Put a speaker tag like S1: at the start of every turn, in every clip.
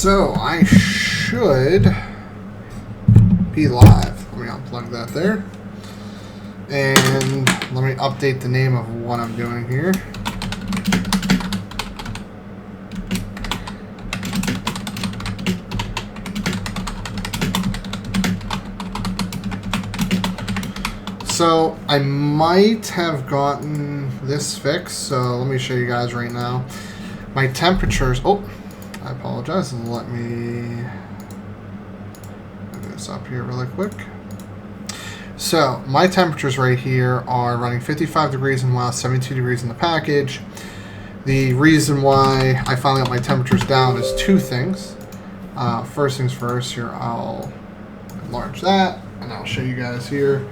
S1: So I should be live. Let me unplug that there. And let me update the name of what I'm doing here. So I might have gotten this fixed, so let me show you guys right now. My temperatures, oh, I apologize, let me move this up here really quick. So my temperatures right here are running 55 degrees in WoW, 72 degrees in the package. The reason why I finally got my temperatures down is two things. First things first, here I'll enlarge that, and I'll show you guys here.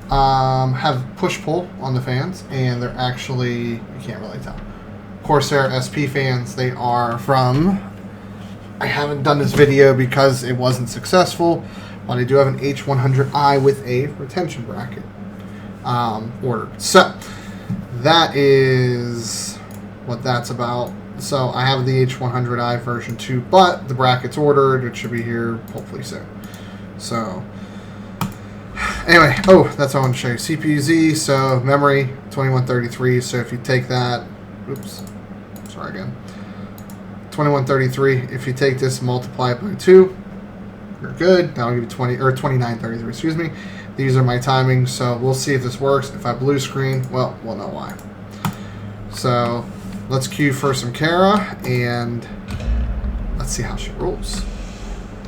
S1: Have push-pull on the fans, and they're actually, you can't really tell, Corsair SP fans. They are from, I haven't done this video because it wasn't successful, but I do have an H100i with a retention bracket ordered. So that is what that's about. So I have the H100i version 2, but the bracket's ordered. It should be here hopefully soon. So anyway, oh, that's what I want to show you. CPU-Z, so memory, 2133. So if you take that, oops, sorry again, 2133. If you take this, multiply it by 2, you're good. That'll give you 2933, excuse me. These are my timings, so we'll see if this works. If I blue screen, well, we'll know why. So let's queue for some Kara, and let's see how she rolls.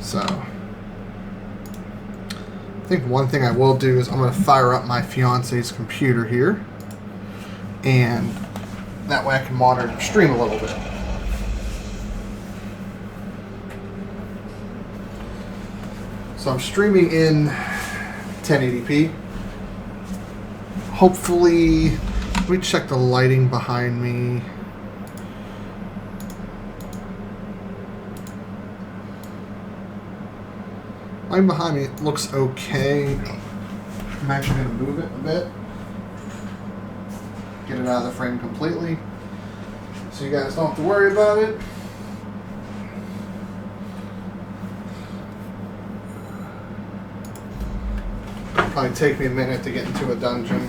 S1: So I think one thing I will do is I'm going to fire up my fiance's computer here, and that way I can monitor the stream a little bit. So I'm streaming in 1080p. Hopefully, let me check the lighting behind me. Lighting behind me looks okay. I'm actually going to move it a bit. Get it out of the frame completely, so you guys don't have to worry about it. Probably take me a minute to get into a dungeon.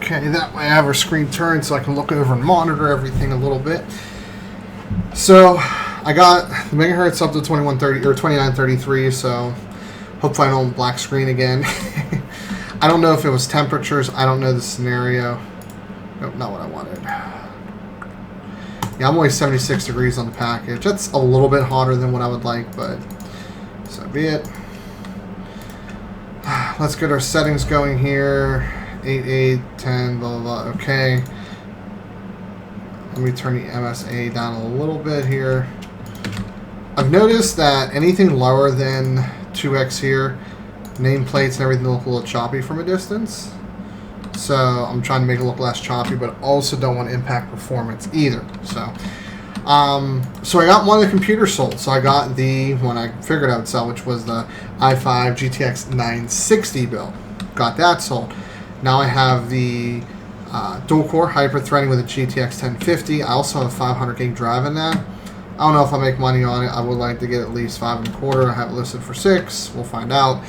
S1: Okay, that way I have her screen turned so I can look over and monitor everything a little bit. So I got the megahertz up to 2130 or 2933, so hopefully I don't black screen again. I don't know if it was temperatures. I don't know the scenario. Nope, not what I wanted. Yeah, I'm only 76 degrees on the package. That's a little bit hotter than what I would like, but so be it. Let's get our settings going here. 8, 8, 10, blah, blah, blah. Okay. Let me turn the MSA down a little bit here. I've noticed that anything lower than 2x here, nameplates and everything look a little choppy from a distance. So I'm trying to make it look less choppy, but also don't want to impact performance either. So I got one of the computers sold. So I got the one I figured I would sell, which was the i5 GTX 960 build. Got that sold. Now I have the dual-core hyper-threading with a GTX 1050. I also have a 500 gig drive in that. I don't know if I'll make money on it. I would like to get at least 5.25. I have it listed for 6. We'll find out.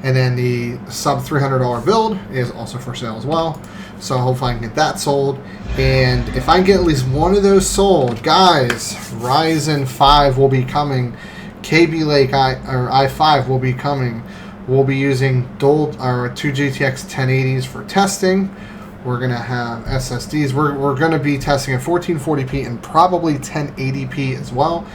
S1: And then the sub $300 build is also for sale as well. So hopefully I can get that sold. And if I can get at least one of those sold, guys, Ryzen 5 will be coming. KB Lake i5 will be coming. We'll be using two GTX 1080s for testing. We're going to have SSDs. We're going to be testing at 1440p and probably 1080p as well.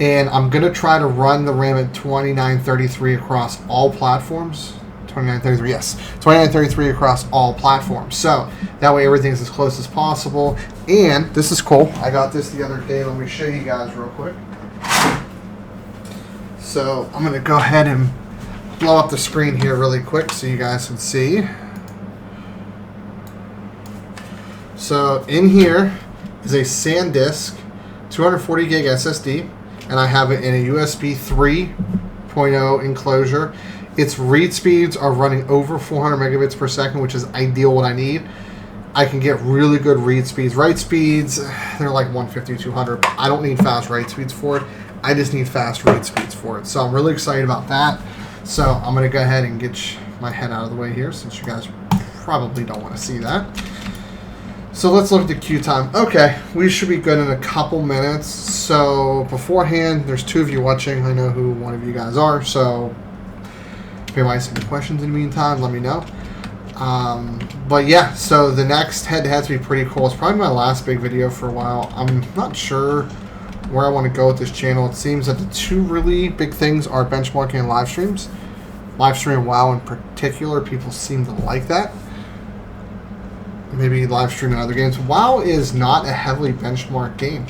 S1: And I'm going to try to run the RAM at 2933 across all platforms 2933, yes. 2933 across all platforms. So that way everything's as close as possible. And this is cool. I got this the other day. Let me show you guys real quick. So I'm going to go ahead and blow up the screen here really quick so you guys can see. So in here is a SanDisk 240 gig SSD, and I have it in a USB 3.0 enclosure. Its read speeds are running over 400 megabits per second, which is ideal what I need. I can get really good read speeds. Write speeds, they're like 150, 200. I don't need fast write speeds for it. I just need fast read speeds for it. So I'm really excited about that. So I'm going to go ahead and get my head out of the way here since you guys probably don't want to see that. So let's look at the queue time. Okay, we should be good in a couple minutes. So beforehand, there's 2 of you watching. I know who one of you guys are. So if anybody has any questions in the meantime, let me know. But yeah, so the next head-to-head's be pretty cool. It's probably my last big video for a while. I'm not sure where I want to go with this channel. It seems that the 2 really big things are benchmarking and live streams. Live stream WoW in particular, people seem to like that. Maybe live streaming other games. WoW is not a heavily benchmarked game.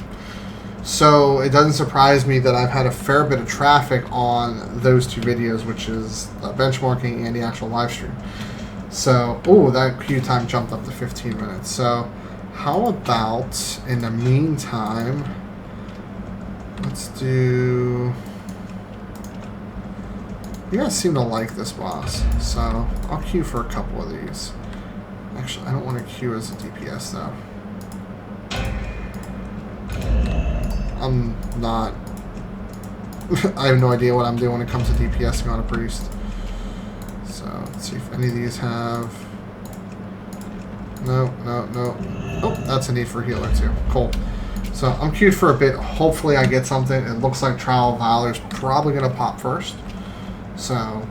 S1: So it doesn't surprise me that I've had a fair bit of traffic on those 2 videos, which is benchmarking and the actual live stream. So, oh, that queue time jumped up to 15 minutes. So how about, in the meantime, let's do... You guys seem to like this boss, so I'll queue for a couple of these. Actually, I don't want to queue as a DPS, though. I'm not... I have no idea what I'm doing when it comes to DPSing on a priest. So, let's see if any of these have... No. Oh, that's a need for a healer, too. Cool. So, I'm queued for a bit. Hopefully I get something. It looks like Trial of Valor is probably going to pop first. So...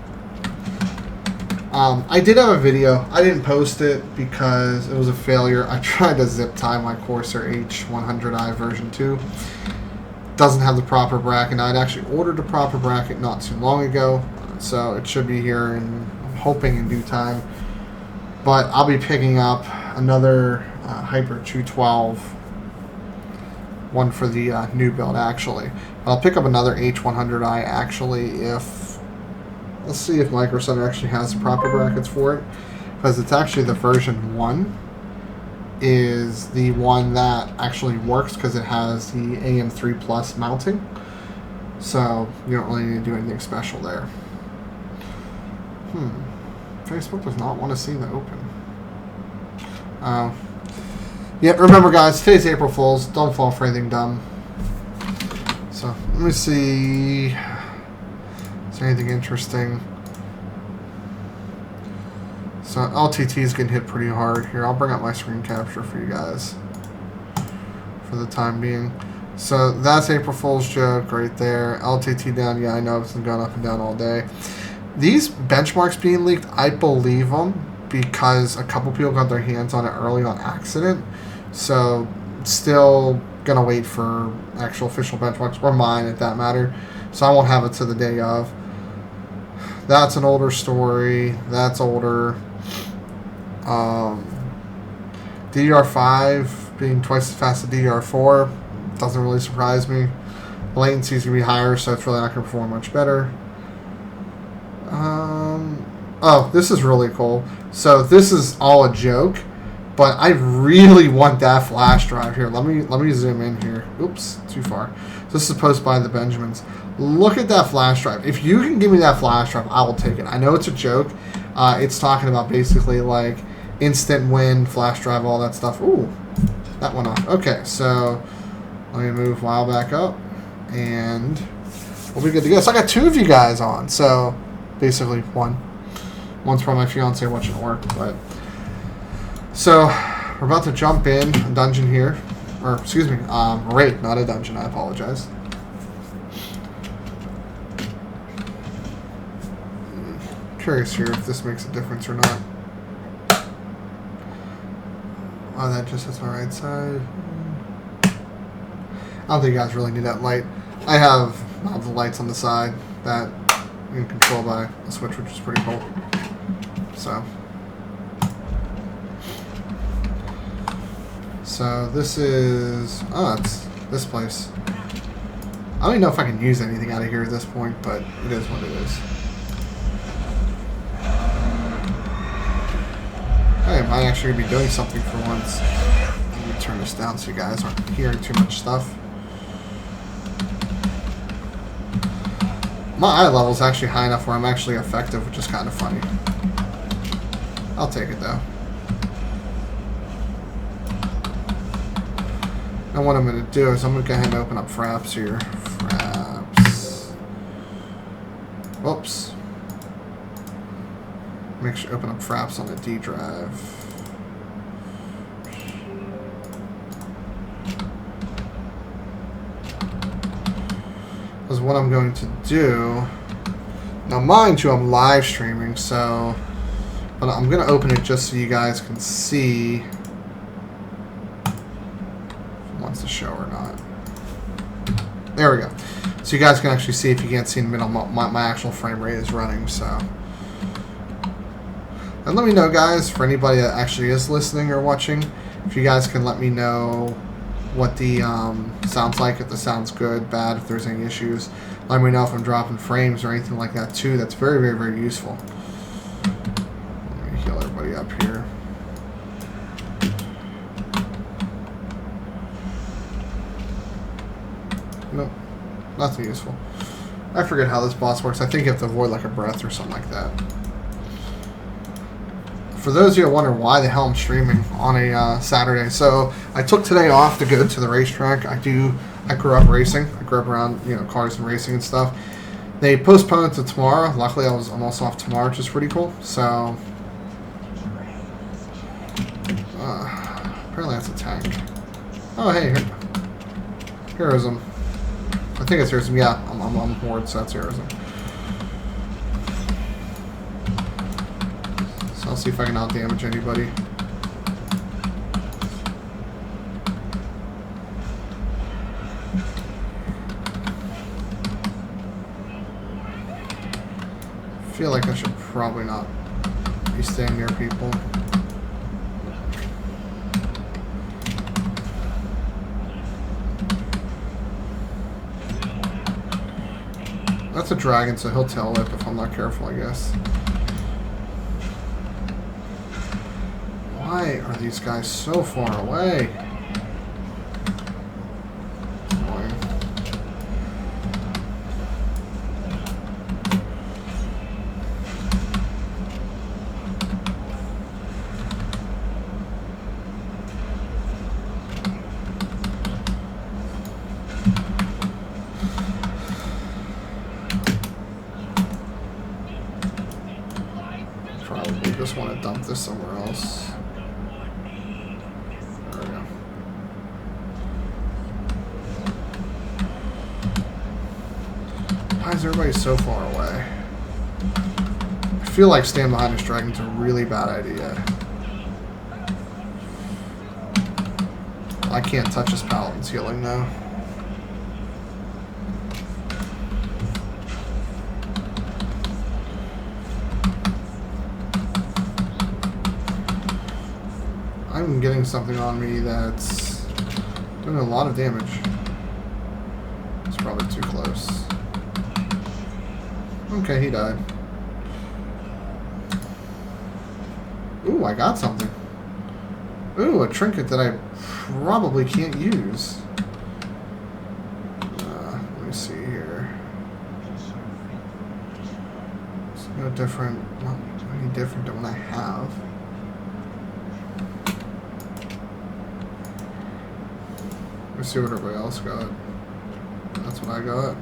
S1: I did have a video. I didn't post it because it was a failure. I tried to zip tie my Corsair H100i version 2. Doesn't have the proper bracket. I'd actually ordered the proper bracket not too long ago, so it should be here, and I'm hoping in due time. But I'll be picking up another Hyper 212, one for the new build actually. But I'll pick up another H100i actually if... Let's see if Microsoft actually has the proper brackets for it, because it's actually the version 1 is the one that actually works because it has the AM3 Plus mounting. So you don't really need to do anything special there. Facebook does not want to see the open. Yeah, remember guys, today's April Fools. Don't fall for anything dumb. So let me see... anything interesting. So LTT is getting hit pretty hard here. I'll bring up my screen capture for you guys for the time being. So that's April Fool's joke right there. LTT down. Yeah, I know it's been going up and down all day. These benchmarks being leaked, I believe them because a couple people got their hands on it early on accident. So still gonna wait for actual official benchmarks, or mine at that matter. So I won't have it to the day of. That's an older story. That's older. DDR5 being twice as fast as DDR4 doesn't really surprise me. Latency is going to be higher, so it's really not going to perform much better. Oh, this is really cool. So this is all a joke, but I really want that flash drive here. Let me zoom in here. Oops, too far. This is posted by the Benjamins. Look at that flash drive. If you can give me that flash drive, I will take it. I know it's a joke. It's talking about basically like instant win, flash drive, all that stuff. Ooh, that went off. Okay, so let me move WoW back up, and we'll be good to go. So I got 2 of you guys on. So basically one's from my fiance watching work. But so we're about to jump in a dungeon here, or excuse me, raid, not a dungeon. I apologize. Curious here if this makes a difference or not. Oh, that just hits my right side. I don't think you guys really need that light. I have the lights on the side that you can control by a switch, which is pretty cool. So this is, oh, it's this place. I don't even know if I can use anything out of here at this point, but it is what it is. Hey, I might actually be doing something for once. Let me turn this down so you guys aren't hearing too much stuff. My eye level is actually high enough where I'm actually effective, which is kind of funny. I'll take it though. Now what I'm going to do is I'm going to go ahead and open up fraps here. Fraps. Whoops. Make sure open up fraps on the D drive. Is what I'm going to do. Now mind you, I'm live streaming, so but I'm going to open it just so you guys can see if it wants to show or not. There we go. So you guys can actually see, if you can't see in the middle, my actual frame rate is running. So, and let me know, guys, for anybody that actually is listening or watching, if you guys can let me know what the sounds like, if the sound's good, bad, if there's any issues. Let me know if I'm dropping frames or anything like that too. That's very, very, very useful. Let me heal everybody up here. Nope, nothing useful. I forget how this boss works. I think you have to avoid like a breath or something like that. For those of you who wonder why the hell I'm streaming on a Saturday, so I took today off to go to the racetrack. I grew up racing. I grew up around, you know, cars and racing and stuff. They postponed it to tomorrow. Luckily, I'm also off tomorrow, which is pretty cool. So apparently that's a tank. Oh hey, heroism. I think it's heroism. Yeah, I'm horde, so that's heroism. I'll see if I can out damage anybody. I feel like I should probably not be staying near people. That's a dragon, so he'll tail whip if I'm not careful, I guess. Why are these guys so far away? Annoying. Probably just want to dump this somewhere else. Why is everybody so far away? I feel like staying behind this dragon's a really bad idea. I can't touch this paladin's healing though. I'm getting something on me that's doing a lot of damage. It's probably too close. Okay, he died. Ooh, I got something. Ooh, a trinket that I probably can't use. Let me see here. It's no different. Not any different than what I have. Let's see what everybody else got. That's what I got.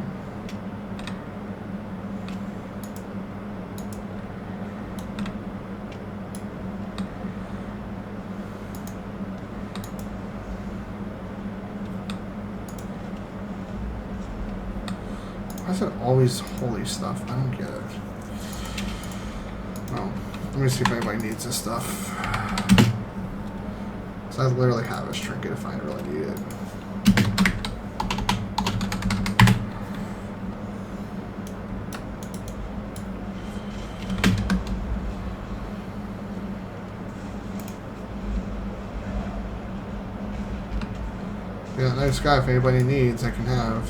S1: Why is it always holy stuff? I don't get it. Well, let me see if anybody needs this stuff. So I literally have this trinket if I really need it. Yeah, nice guy. If anybody needs, I can have.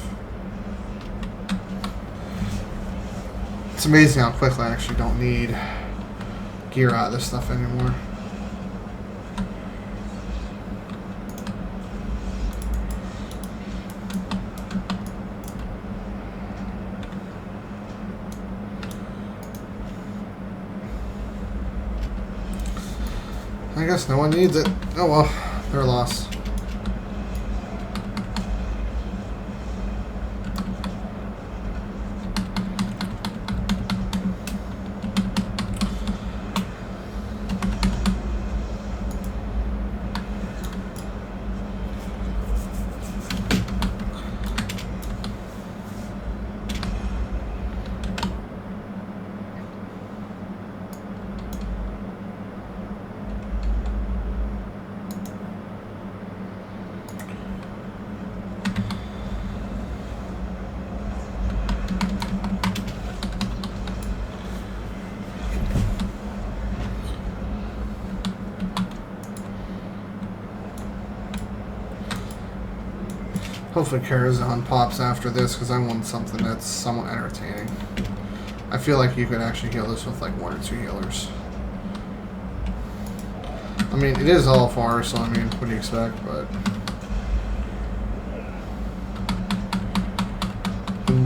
S1: It's amazing how quickly I actually don't need gear out of this stuff anymore. I guess no one needs it. Oh well, they're a loss. Hopefully Karazhan pops after this because I want something that's somewhat entertaining. I feel like you could actually heal this with like 1 or 2 healers. I mean, it is all far, so I mean, what do you expect? But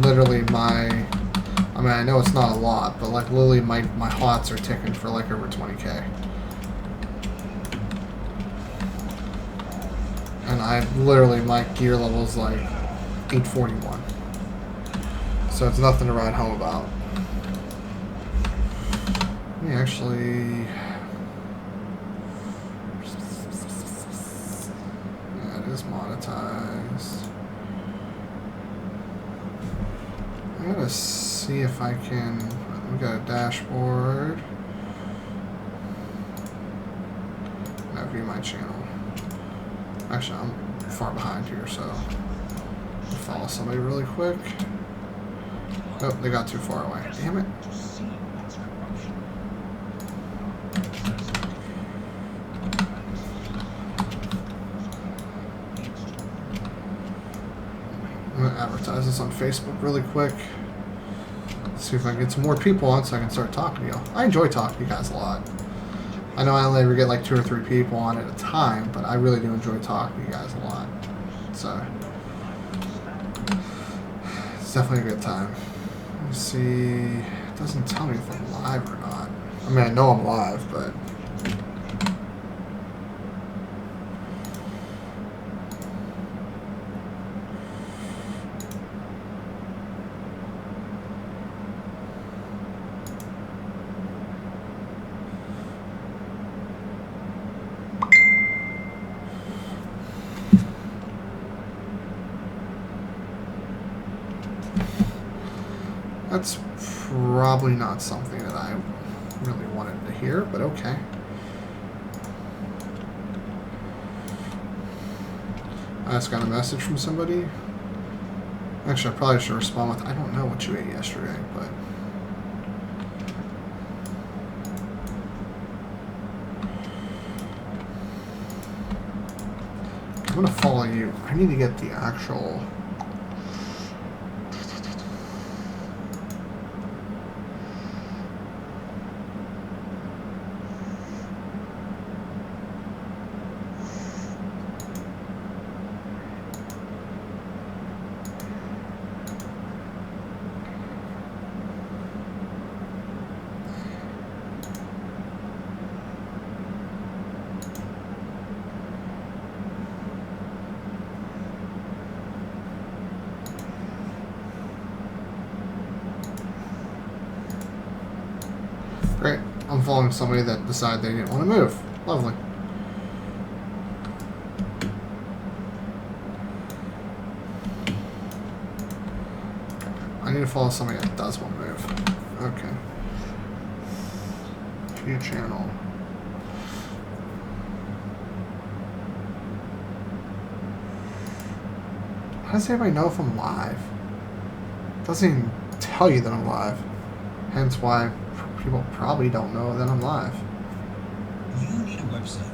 S1: literally I mean, I know it's not a lot, but like literally my HOTS are ticking for like over 20k. And I literally, my gear level is like 841. So it's nothing to write home about. Let me actually... Yeah, it is monetized. I gotta see if I can... We got a dashboard. Now view my channel. Actually, I'm far behind here, so I'll follow somebody really quick. Oh, they got too far away. Damn it. I'm going to advertise this on Facebook really quick. See if I can get some more people on so I can start talking to y'all. I enjoy talking to you guys a lot. I know I only ever get like 2 or 3 people on at a time, but I really do enjoy talking to you guys a lot. So, it's definitely a good time. Let me see. It doesn't tell me if I'm live or not. I mean, I know I'm live, but... That's probably not something that I really wanted to hear, but okay. I just got a message from somebody. Actually, I probably should respond with, I don't know what you ate yesterday, but... I'm gonna follow you. I need to get the actual... Great. I'm following somebody that decided they didn't want to move. Lovely. I need to follow somebody that does want to move. Okay. View channel. How does everybody know if I'm live? It doesn't even tell you that I'm live. Hence why people probably don't know that I'm live.
S2: You need a website.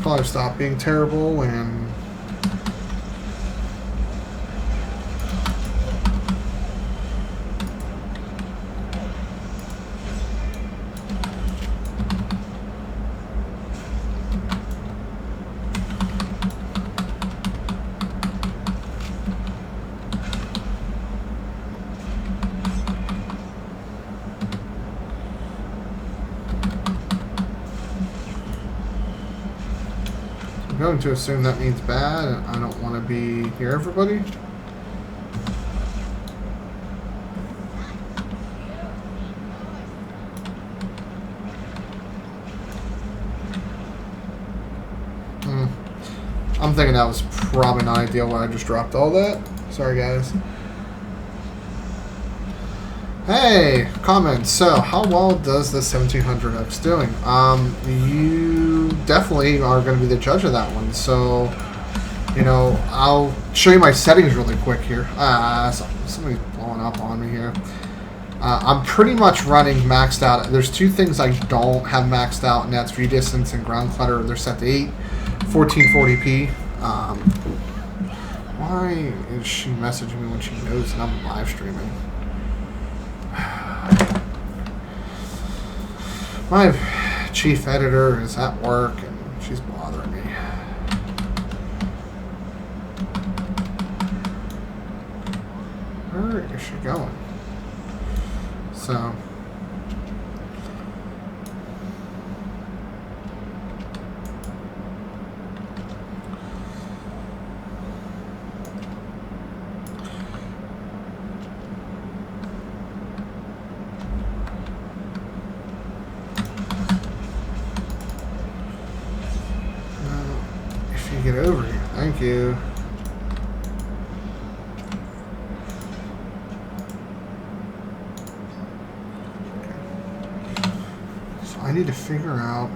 S1: probably stop being terrible and I'm going to assume that means bad, and I don't want to be near everybody. I'm thinking that was probably not ideal when I just dropped all that. Sorry, guys. Hey, comments. So, how well does the 1700X doing? You definitely are going to be the judge of that one. So, you know, I'll show you my settings really quick here. Somebody's blowing up on me here. I'm pretty much running maxed out. There's two things I don't have maxed out, and that's view distance and ground clutter. They're set to 1440p. Why is she messaging me when she knows that I'm live streaming? My chief editor is at work and she's bothering me. Where is she going? So get over here. Thank you. Okay. So I need to figure out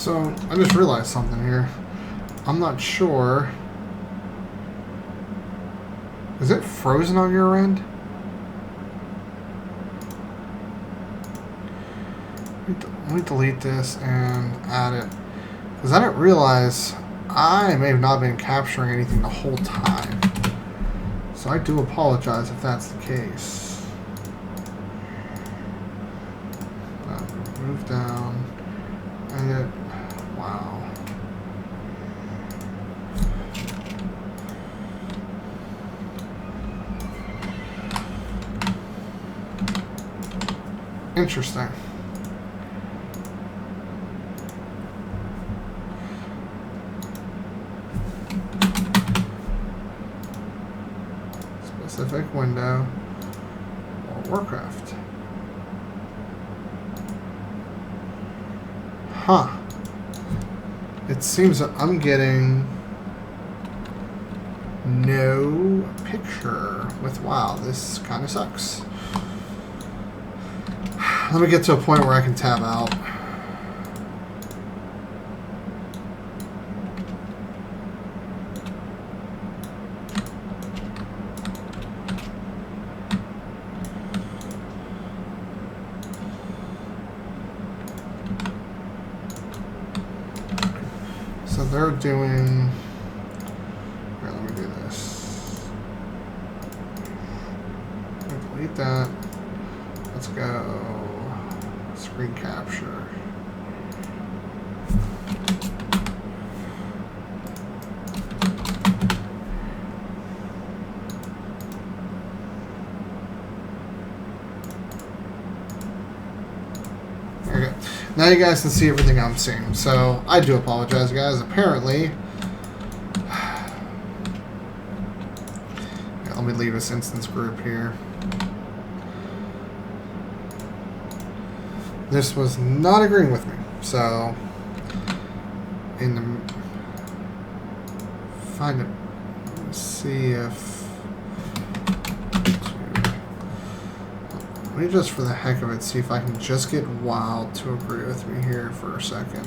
S1: So, I just realized something here. I'm not sure. Is it frozen on your end? Let me delete this and add it. Because I didn't realize I may have not been capturing anything the whole time. So I do apologize if that's the case. Move down. Edit. Wow. Interesting. Specific window or Warcraft. Huh. It seems that I'm getting no picture with WoW. This kind of sucks. Let me get to a point where I can tab out. So they're doing... Here, let me do this. Delete that. Let's go. Screen capture. Now you guys can see everything I'm seeing. So I do apologize, guys. Apparently, yeah, let me leave this instance group here. This was not agreeing with me. So in the find it. Let's see if. Let me just, for the heck of it, see if I can just get Wild to agree with me here for a second.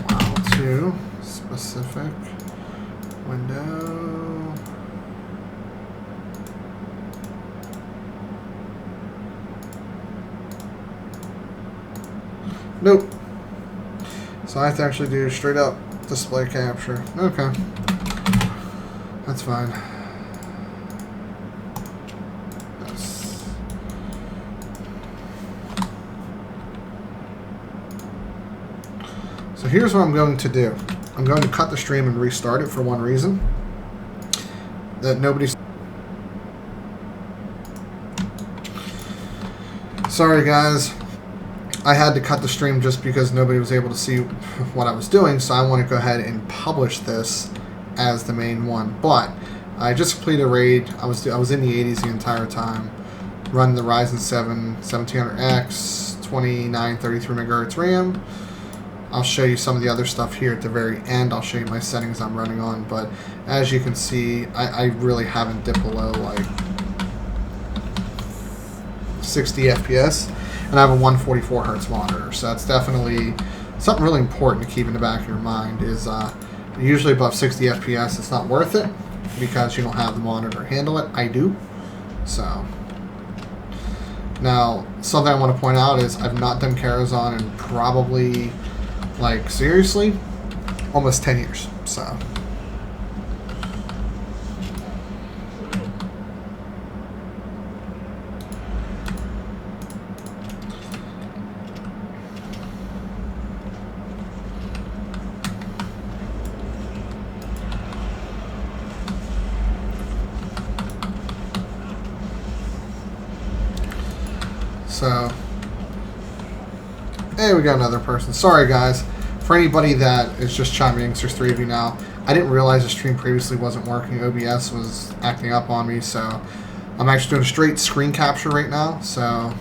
S1: Wild 2, specific, window. Nope. So I have to actually do straight up display capture. Okay. That's fine. Yes. So here's what I'm going to do. I'm going to cut the stream and restart it for one reason. That nobody's... Sorry guys. I had to cut the stream just because nobody was able to see what I was doing, so I want to go ahead and publish this as the main one. But I just completed a raid. I was in the 80s the entire time, running the Ryzen 7 1700X, 2933 MHz RAM. I'll show you some of the other stuff here at the very end. I'll show you my settings I'm running on, but as you can see, I really haven't dipped below like 60 FPS. And I have a 144 hertz monitor, so that's definitely something really important to keep in the back of your mind. Is usually above 60 FPS, it's not worth it because you don't have the monitor to handle it. I do. So now, something I want to point out is I've not done Karazhan in probably, like, seriously, almost 10 years. So. So, hey, we got another person. Sorry, guys. For anybody that is just chiming in, there's 3 of you now. I didn't realize the stream previously wasn't working. OBS was acting up on me, so I'm actually doing a straight screen capture right now. So,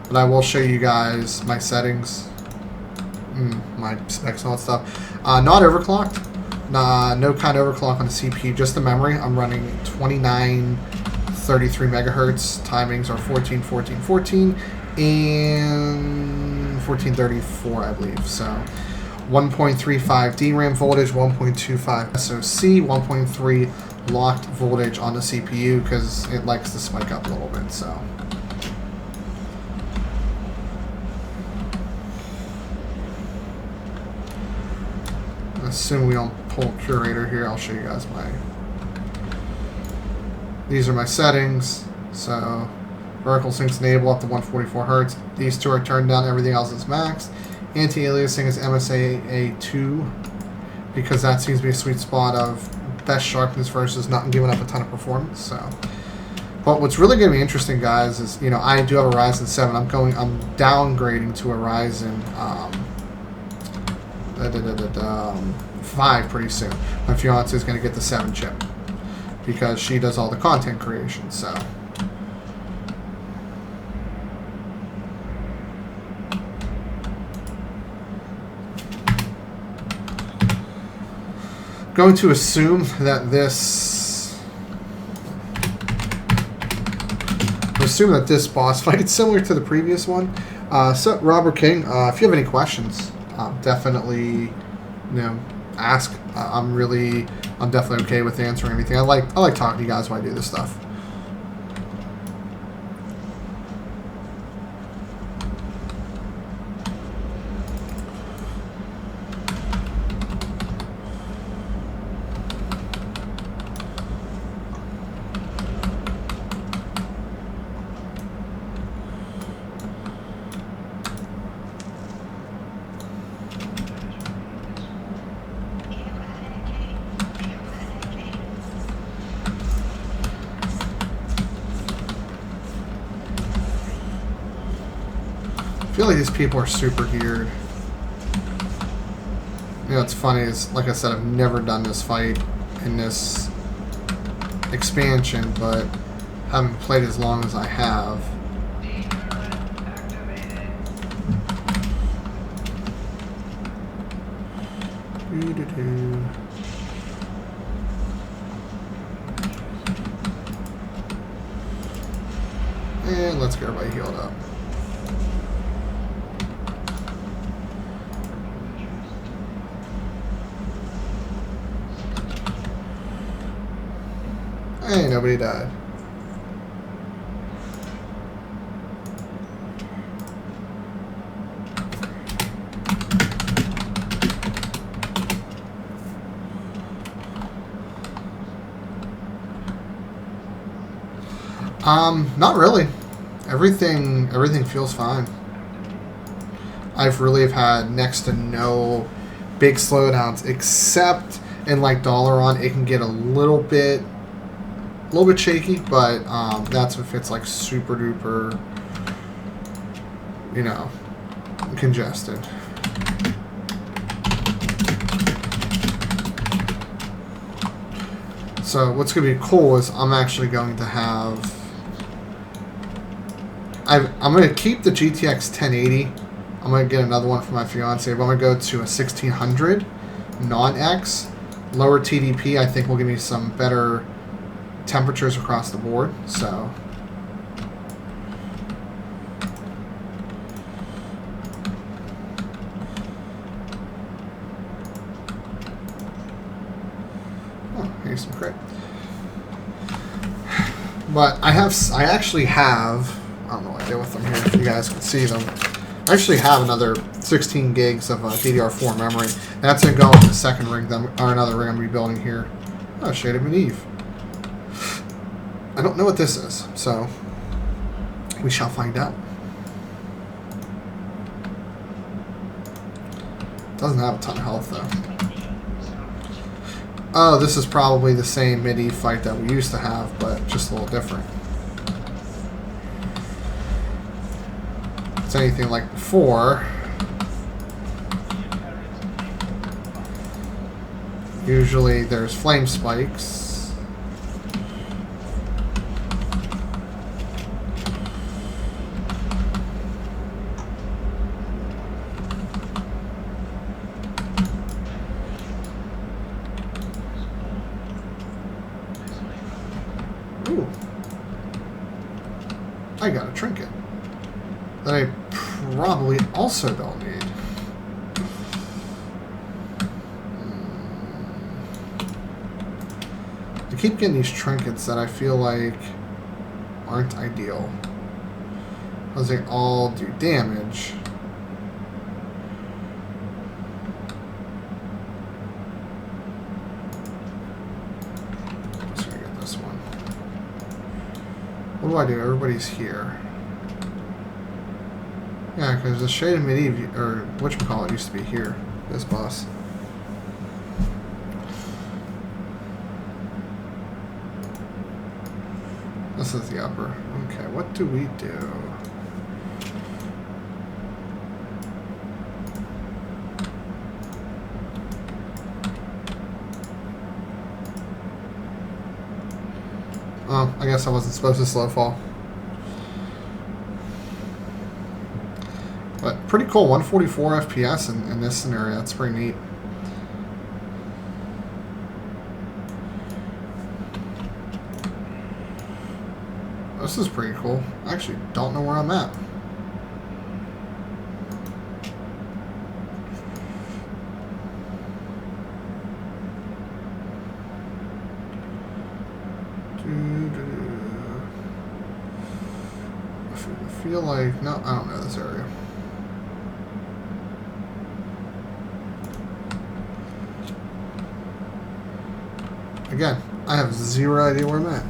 S1: but I will show you guys my settings, my specs and all that stuff. Not overclocked. No kind of overclock on the CPU, just the memory. I'm running 2933 megahertz. Timings are 14, 14, 14, and 1434, I believe. So 1.35 DRAM voltage, 1.25 SoC, 1.3 locked voltage on the CPU because it likes to spike up a little bit. So. Assume we don't pull Curator here. I'll show you guys these are my settings. So vertical syncs enable up to 144 hertz. These two are turned down. Everything else is maxed. Anti-aliasing is MSA2 because that seems to be a sweet spot of best sharpness versus not giving up a ton of performance. So, but what's really going to be interesting, guys, is I do have a Ryzen 7. I'm downgrading to a Ryzen 5 pretty soon. My fiance is going to get the 7 chip because she does all the content creation. So. Going to assume that this boss fight is similar to the previous one. So Robert King, if you have any questions, definitely ask. I'm definitely okay with answering anything. I like talking to you guys when I do this stuff. feel like these people are super geared. You know, what's funny is, like I said, I've never done this fight in this expansion, but haven't played as long as I have. And let's get everybody healed up. Hey, nobody died. Not really. Everything feels fine. I've really had next to no big slowdowns, except in like Dalaran, it can get a little bit shaky, but that's if it's like super duper, you know, congested. So what's going to be cool is I'm actually going to have... I'm going to keep the GTX 1080. I'm going to get another one for my fiance, but I'm going to go to a 1600 non-X. Lower TDP, I think, will give me some better temperatures across the board. So... here's some crit. But I actually have, I don't know what I did with them here, if you guys can see them. I actually have another 16 gigs of DDR4 memory. That's going to go in the second ring, or another ring I'm rebuilding here. Oh, Shade of Medivh. I don't know what this is, so we shall find out. Doesn't have a ton of health, though. Oh, this is probably the same Medivh fight that we used to have, but just a little different. If it's anything like before, usually there's flame spikes. Ooh. I got a trinket that I probably also don't need. I keep getting these trinkets that I feel like aren't ideal, because they all do damage. What do I do? Everybody's here. Yeah, because the Shade of Medivh, or whatchamacallit, used to be here. This boss. This is the upper. Okay, what do we do? Oh, I guess I wasn't supposed to slow fall. But pretty cool, 144 FPS in this scenario. That's pretty neat. This is pretty cool. I actually don't know where I'm at. I feel like... No, I don't know this area. Again, I have zero idea where I'm at.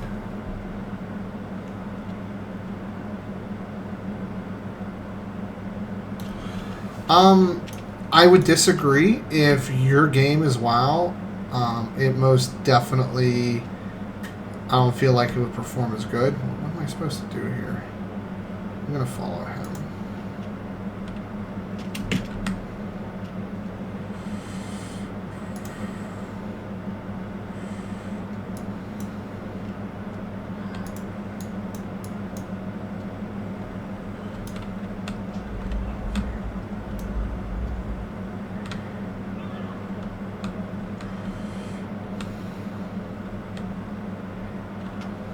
S1: I would disagree. If your game is WoW, it most definitely... I don't feel like it would perform as good. What am I supposed to do here? I'm going to follow him.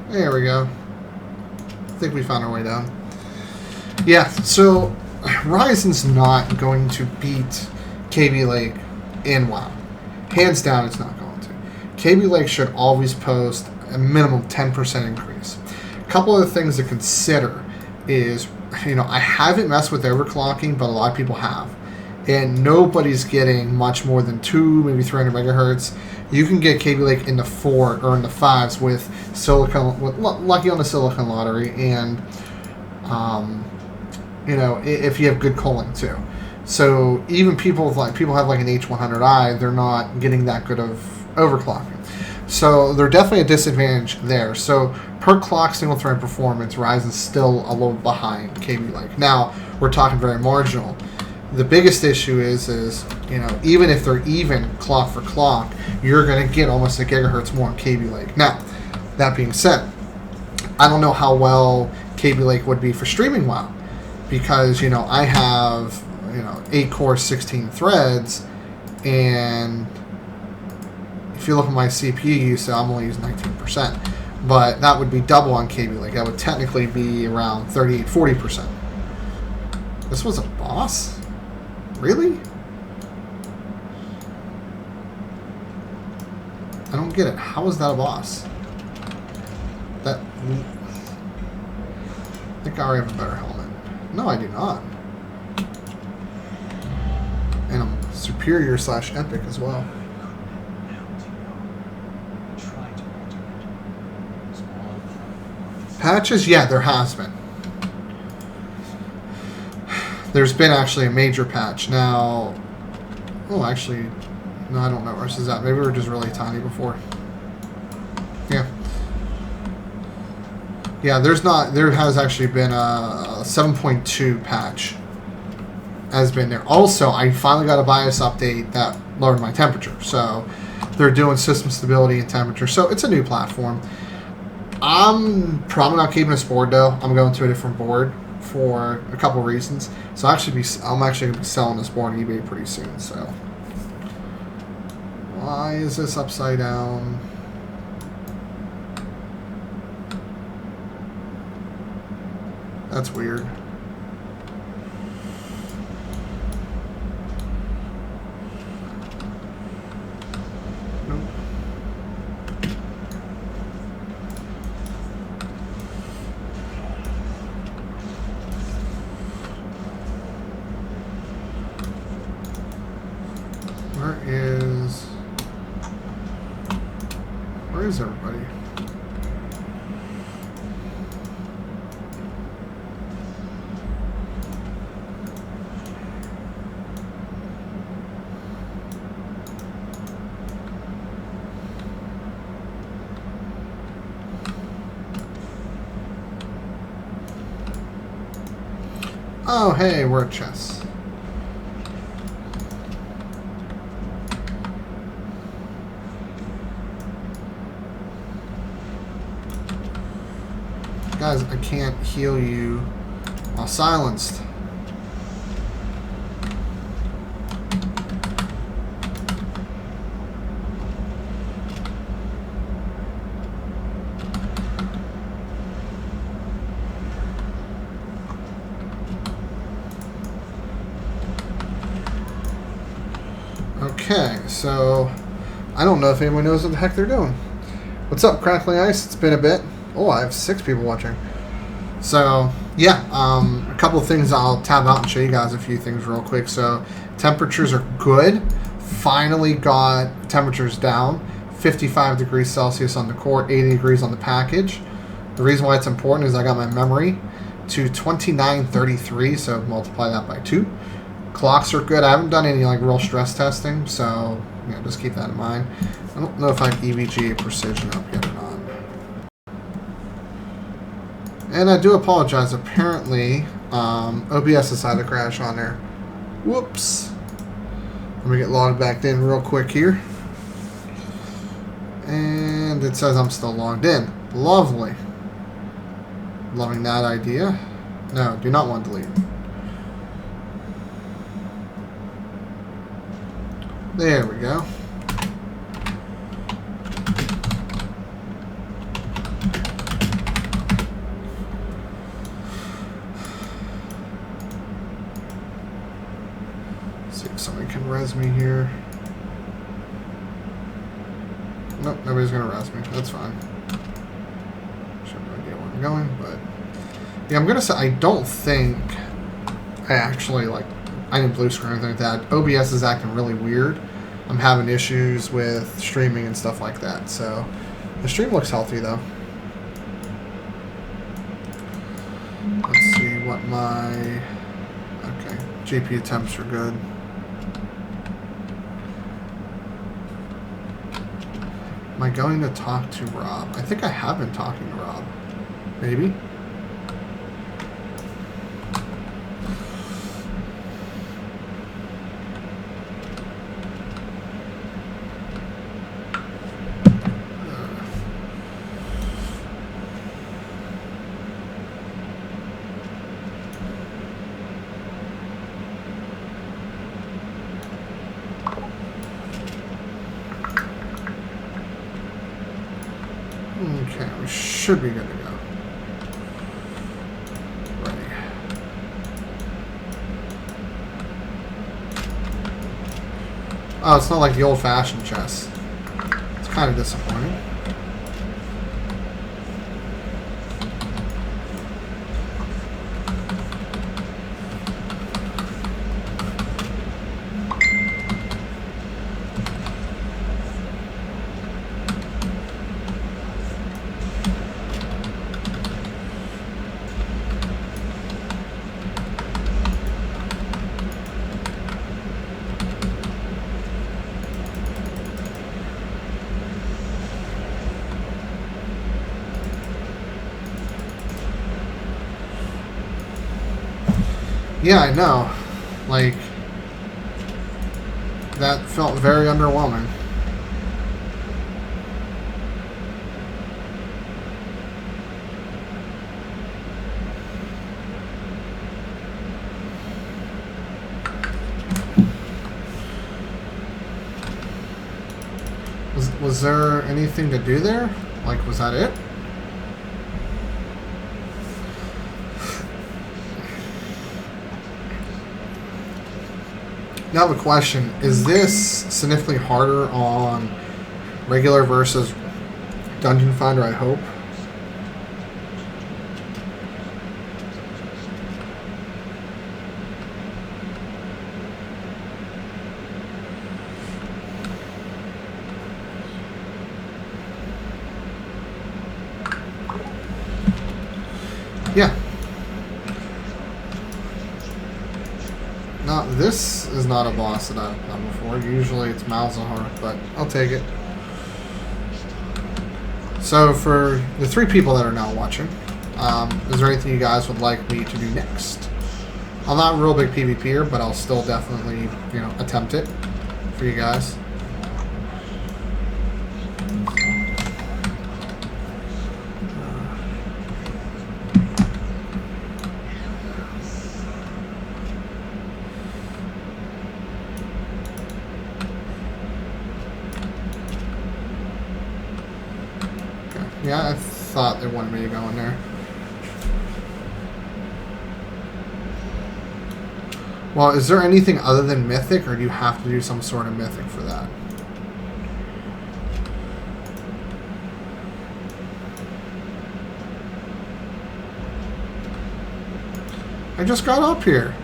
S1: There we go. I think we found our way down. Yeah, so Ryzen's not going to beat KB Lake in WoW. Hands down, it's not going to. KB Lake should always post a minimum 10% increase. A couple of things to consider is, I haven't messed with overclocking, but a lot of people have. And nobody's getting much more than 2, maybe 300 megahertz. You can get KB Lake in the 4 or in the 5s with Silicon, lucky on the Silicon Lottery, and if you have good culling too. So even people have like an H100i, they're not getting that good of overclocking. So they're definitely a disadvantage there. So per clock single thread performance, Ryzen's still a little behind KB Lake. Now we're talking very marginal. The biggest issue is even if they're even clock for clock, you're going to get almost a gigahertz more on KB Lake. Now, that being said, I don't know how well KB Lake would be for streaming WoW, because I have 8 cores, 16 threads, and if you look at my CPU use, I'm only using 19%, but that would be double on KB Lake. That would technically be around 38-40%. This was a boss? Really? I don't get it. How is that a boss? I think I already have a better helmet. No, I do not. And I'm superior / epic as well. Patches? Yeah, there has been. There's been actually a major patch. Now, no, I don't know where this is at. Maybe we were just really tiny before. Yeah. Yeah, there has actually been a 7.2 patch has been there. Also, I finally got a BIOS update that lowered my temperature. So they're doing system stability and temperature. So it's a new platform. I'm probably not keeping this board though. I'm going to a different board for a couple reasons. So I'm actually going to be selling this board on eBay pretty soon. So why is this upside down? That's weird. Nope. Where is everybody? Oh, hey, we're at chess. Guys, I can't heal you while silenced. Okay, so I don't know if anyone knows what the heck they're doing. What's up, Crackling Ice? It's been a bit. Oh, I have 6 people watching. So, yeah, a couple of things I'll tab out and show you guys a few things real quick. So, temperatures are good. Finally got temperatures down. 55 degrees Celsius on the core, 80 degrees on the package. The reason why it's important is I got my memory to 2933, so multiply that by 2. Clocks are good. I haven't done any like real stress testing, so just keep that in mind. I don't know if I have EVGA precision up yet or not. And I do apologize. Apparently, OBS decided to crash on there. Whoops. Let me get logged back in real quick here. And it says I'm still logged in. Lovely. Loving that idea. No, do not want to delete. There we go. res me here. Nope, nobody's gonna res me. That's fine. Should have no idea where I'm going, but yeah, I'm gonna say I don't think I actually I didn't blue screen or anything like that. OBS is acting really weird. I'm having issues with streaming and stuff like that. So the stream looks healthy though. Let's see what my GPU temps are good. Am I going to talk to Rob? I think I have been talking to Rob. Maybe. Okay, we should be good to go. Ready. Oh, it's not like the old-fashioned chess. It's kind of disappointing. Yeah, I know. Like, that felt very underwhelming. Was there anything to do there? Like, was that it? Now the question, is this significantly harder on regular versus Dungeon Finder, I hope? Yeah. Now, this is not a boss that I've done before. Usually it's Malzahar, but I'll take it. So for the 3 people that are now watching, is there anything you guys would like me to do next? I'm not a real big PvPer, but I'll still definitely, attempt it for you guys. Yeah, I thought they wanted me to go in there. Well, is there anything other than Mythic, or do you have to do some sort of Mythic for that? I just got up here.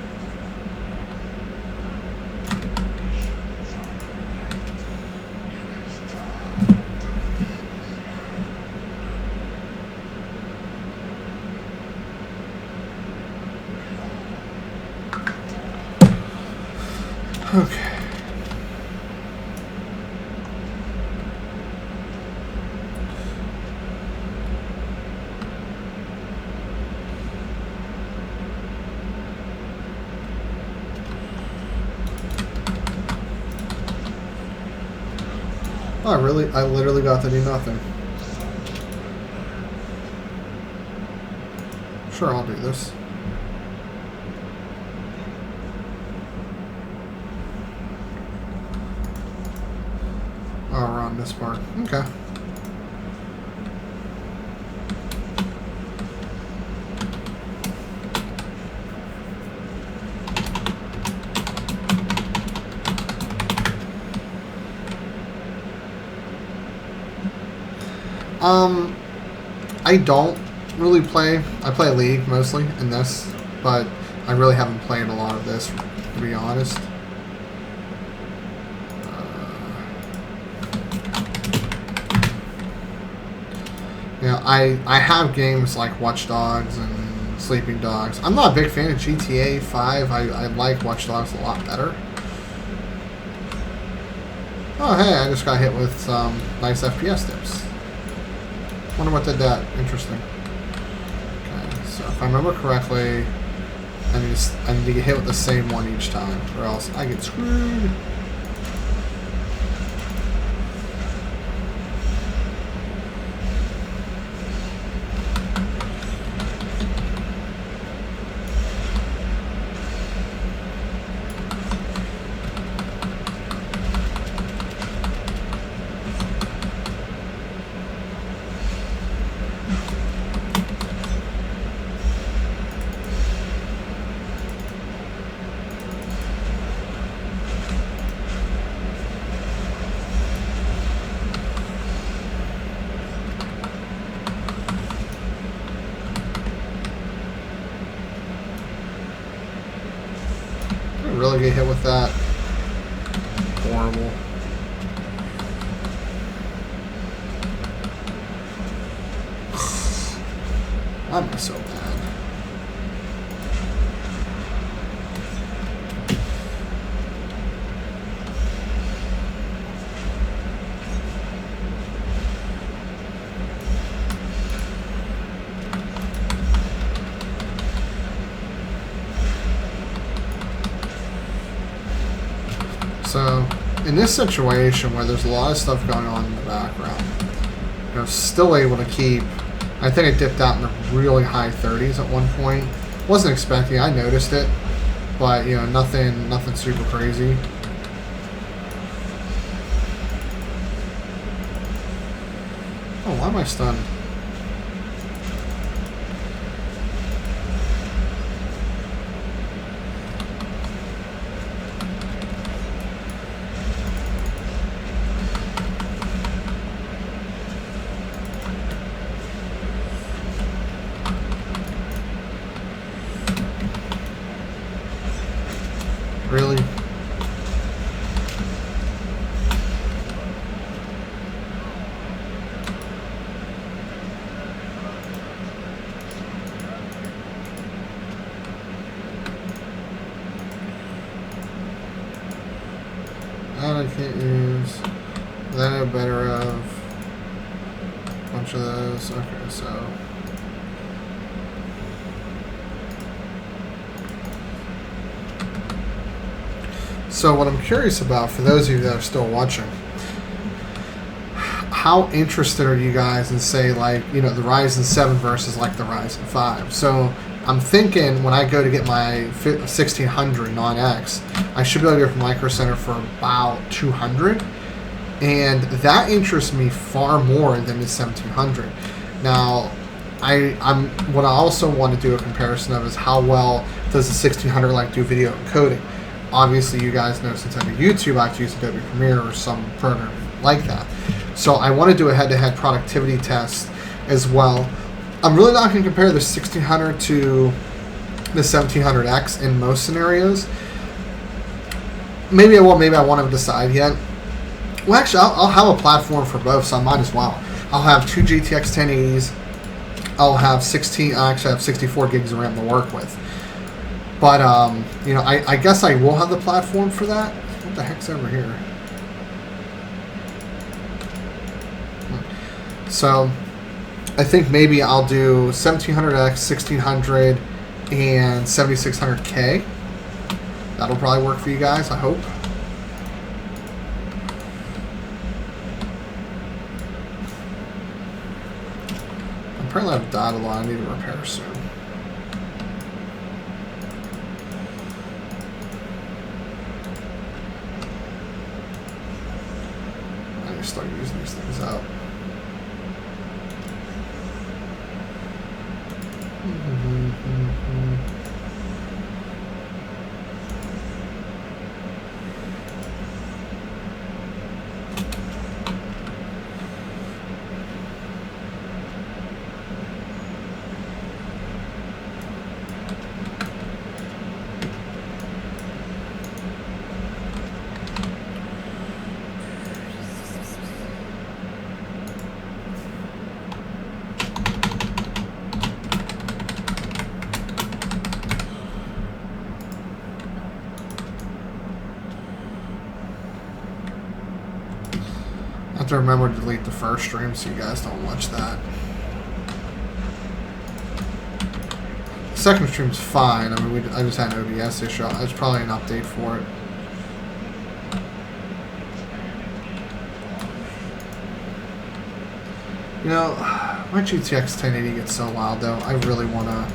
S1: Okay. Oh, really? I literally got to do nothing. Sure, I'll do this. Oh, we're on this part. Okay. I don't really play. I play League mostly in this, but I really haven't played a lot of this, to be honest. You know, I have games like Watch Dogs and Sleeping Dogs. I'm not a big fan of GTA 5. I like Watch Dogs a lot better. Oh, hey, I just got hit with some nice FPS tips. Wonder what did that. Interesting. Okay, so if I remember correctly, I need to get hit with the same one each time, or else I get screwed. Really get hit with that. Horrible. I'm so bad. So, in this situation where there's a lot of stuff going on in the background, you know, still able to keep. I think I dipped out in the really high 30s at one point. Wasn't expecting. I noticed it, but you know, nothing super crazy. Oh, why am I stunned? Really? That I can't use. That I better have a bunch of those. Okay, so. So what I'm curious about, for those of you that are still watching, how interested are you guys in, say, like, you know, the Ryzen 7 versus like the Ryzen 5? So I'm thinking when I go to get my 1600 non-X, I should be able to get from Micro Center for about 200, and that interests me far more than the 1700. Now, what I also want to do a comparison of is how well does the 1600 like do video encoding. Obviously, you guys know since I do YouTube, I have to use Adobe Premiere or some program like that. So I want to do a head-to-head productivity test as well. I'm really not going to compare the 1600 to the 1700X in most scenarios. Maybe I will, maybe I won't have decided yet. Well, actually, I'll have a platform for both, so I might as well. I'll have two GTX 1080s. I'll have 64 gigs of RAM to work with. But, you know, I guess I will have the platform for that. What the heck's over here? So, I think maybe I'll do 1700X, 1600, and 7600K. That'll probably work for you guys, I hope. Apparently I've died a lot. I need to repair soon. Start using these things out. to remember to delete the first stream so you guys don't watch that. Second stream's fine. I mean, I just had an OBS issue. It's probably an update for it. You know, my GTX 1080 gets so loud though. I really want to...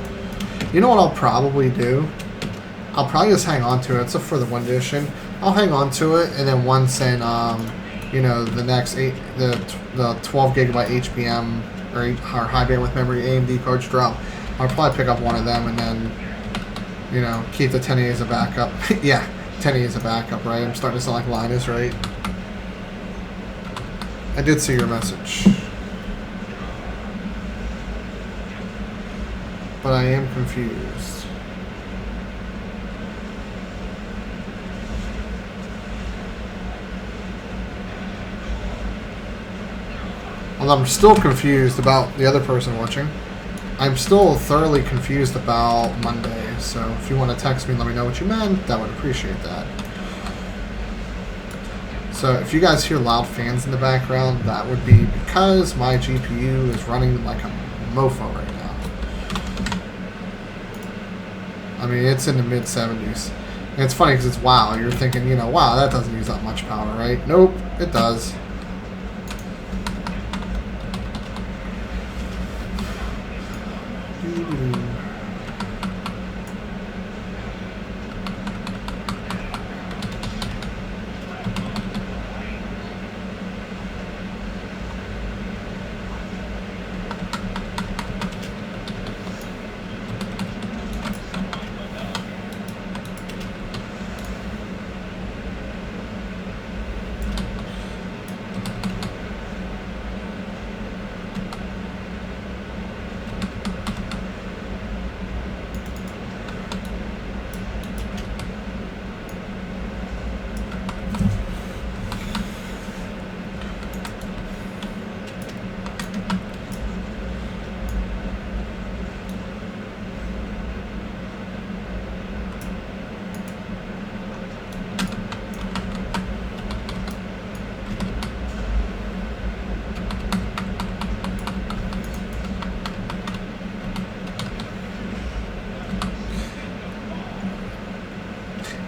S1: You know what I'll probably do? I'll probably just hang on to it. It's for the 1 edition. I'll hang on to it, and then once in, you know, the next the 12 gigabyte HBM or high bandwidth memory AMD cards drop, I'll probably pick up one of them and then, you know, keep the 1080 as a backup. Yeah, 1080 as a backup, right? I'm starting to sound like Linus, right? I did see your message. But I am confused. Well, I'm still confused about the other person watching. I'm still thoroughly confused about Monday, so if you want to text me and let me know what you meant, I would appreciate that. So if you guys hear loud fans in the background, that would be because my GPU is running like a mofo right now. I mean, it's in the mid-70s. And it's funny because it's WoW. You're thinking, you know, wow, that doesn't use that much power, right? Nope, it does.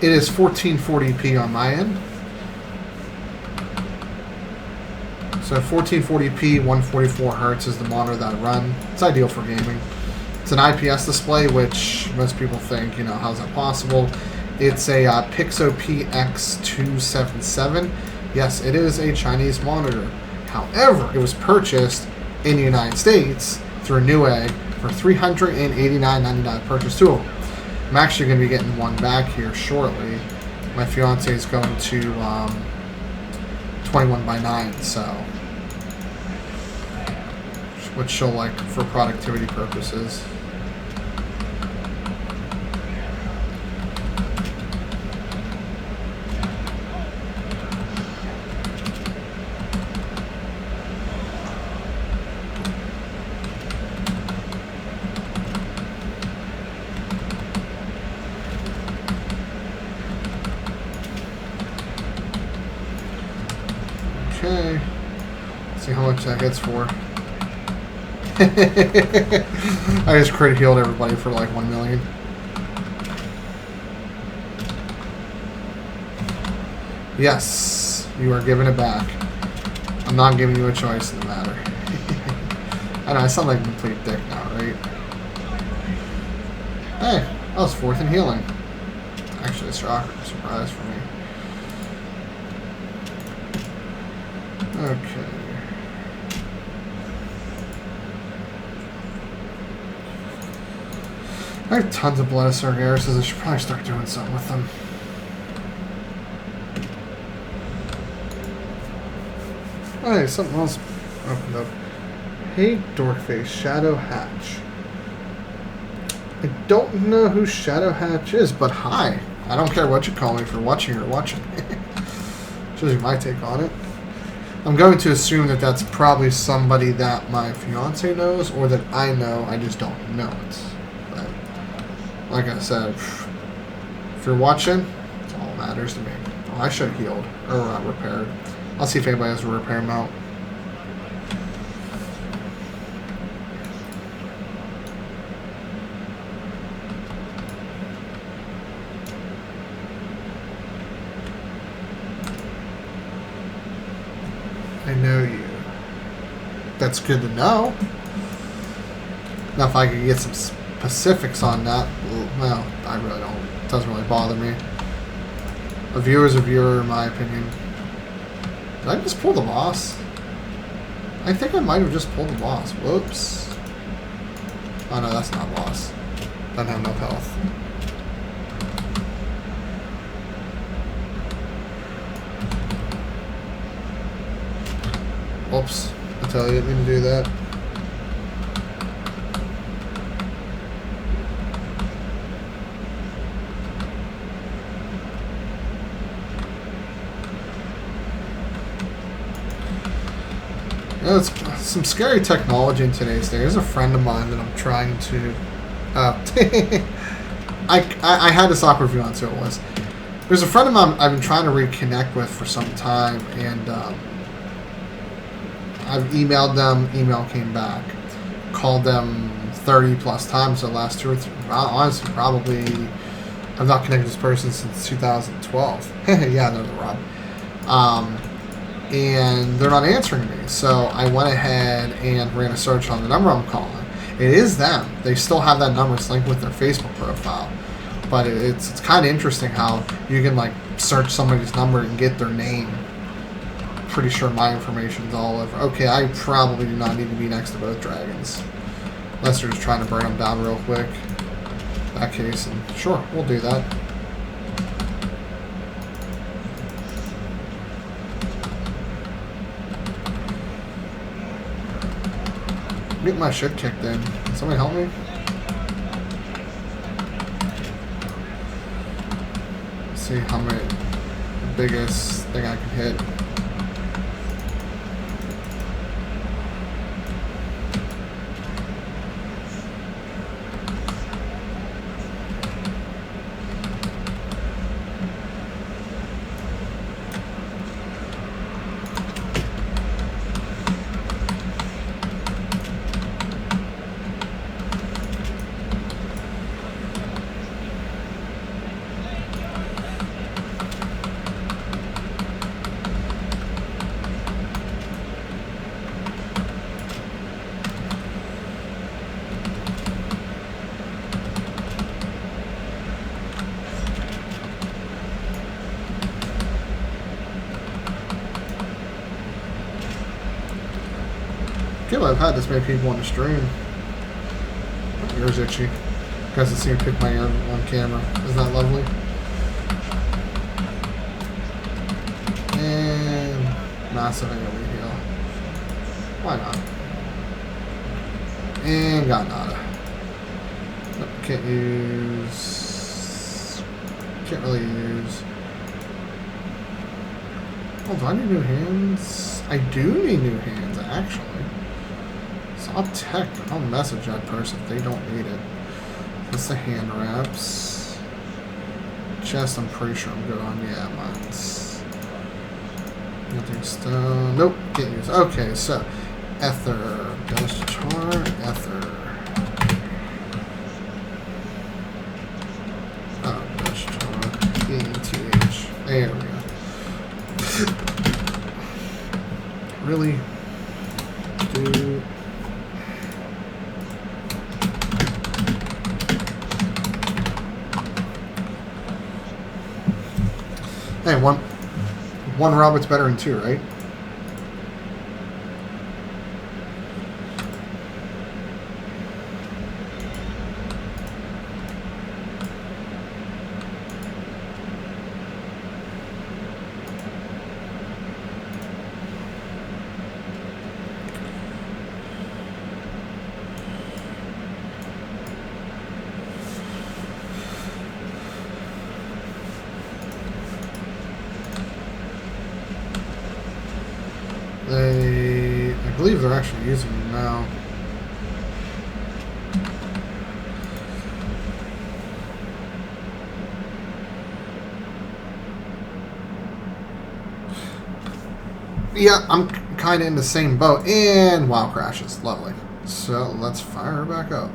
S1: It is 1440p on my end. So 1440p, 144 Hz is the monitor that I run. It's ideal for gaming. It's an IPS display, which most people think, you know, how's that possible? It's a Pixo PX277. Yes, it is a Chinese monitor. However, it was purchased in the United States through Newegg for $389.99. Purchased two of them. I'm actually going to be getting one back here shortly. My fiance is going to 21x9, so which she'll like for productivity purposes. Okay, let's see how much that gets for. I just crit healed everybody for like 1 million. Yes, you are giving it back. I'm not giving you a choice in the matter. I know, I sound like a complete dick now, right? Hey, I was 4th in healing. Actually, a surprise for me. Okay. I have tons of blood Sargeras. I should probably start doing something with them. Oh, hey, something else opened up. Hey, Dorkface, Shadow Hatch. I don't know who Shadow Hatch is, but hi. I don't care what you call me for watching or watching. Shows you my take on it. I'm going to assume that that's probably somebody that my fiance knows or that I know, I just don't know it. But, like I said, if you're watching, that's all that matters to me. Oh, I should have healed or repaired. I'll see if anybody has a repair mount. that's good to know. Now, if I could get some specifics on that, well, I really don't. It doesn't really bother me. A viewer's a viewer, in my opinion. Did I just pull the boss? I think I might have just pulled the boss. Whoops. Oh no, that's not boss. Doesn't have enough health. Whoops. I tell you, I didn't mean to do that. You know, it's some scary technology in today's day. There's a friend of mine that I'm trying to... I had this awkward view on, so it was. There's a friend of mine I've been trying to reconnect with for some time, and I've emailed them, email came back. Called them 30 plus times the last 2 or 3. Honestly, probably... I've not connected with this person since 2012. Yeah, no, Rob. And they're not answering me. So I went ahead and ran a search on the number I'm calling. It is them. They still have that number. It's linked with their Facebook profile. But it's kind of interesting how you can like search somebody's number and get their name. Pretty sure my information's all over. Okay, I probably do not need to be next to both dragons. Unless they're just trying to burn them down real quick. In that case, and sure, we'll do that. Get my shit kicked in. Can somebody help me? Let's see how many the biggest thing I can hit. I can't believe I've had this many people on the stream. My ear's itchy. You guys can see me pick my ear on camera. Isn't that lovely? And massive AoE heal. Why not? And got nada. Nope, can't use... Can't really use... Oh, do I need new hands? I do need new hands, actually. So I'll message that person if they don't need it. That's the hand wraps. Chest, I'm pretty sure I'm good on. Yeah, mine's... Nothing stone. Nope, can't use. Okay, so... Ether. Ghost char. Ether. Oh, Ghost char. ETH. There we go. Really? Dude. Hey, one Robot's better than two, right? I believe they're actually using them now. Yeah, I'm kind of in the same boat. And WoW crashes. Lovely. So let's fire her back up.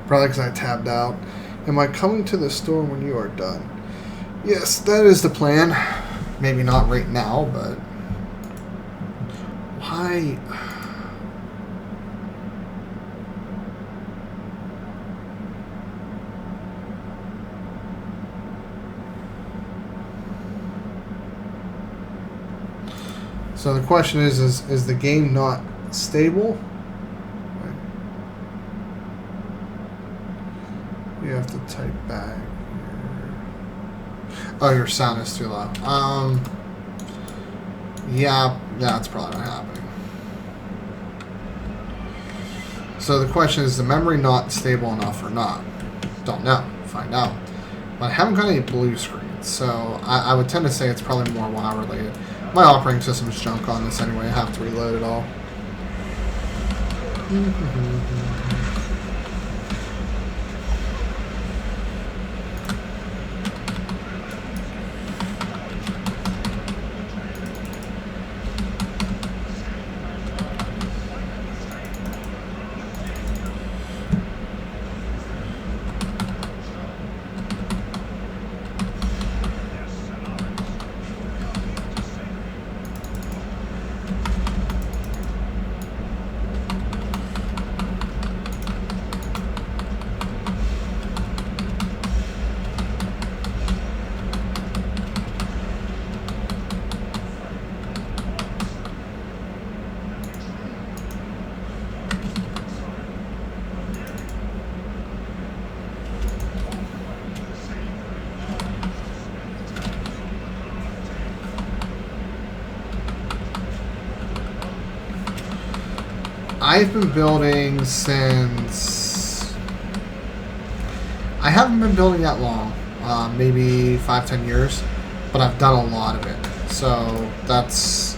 S1: Probably because I tabbed out. Am I coming to the store when you are done? Yes, that is the plan. Maybe not right now, but why? So the question is the game not stable? You have to type back here. Oh, your sound is too loud. Yeah, that's probably not happening. So the question is the memory not stable enough or not? Don't know. Find out. But I haven't got any blue screens, so I would tend to say it's probably more WoW related. My operating system's junk on this anyway. I have to reload it all. I've been building since... I haven't been building that long, maybe 5-10 years, but I've done a lot of it. So that's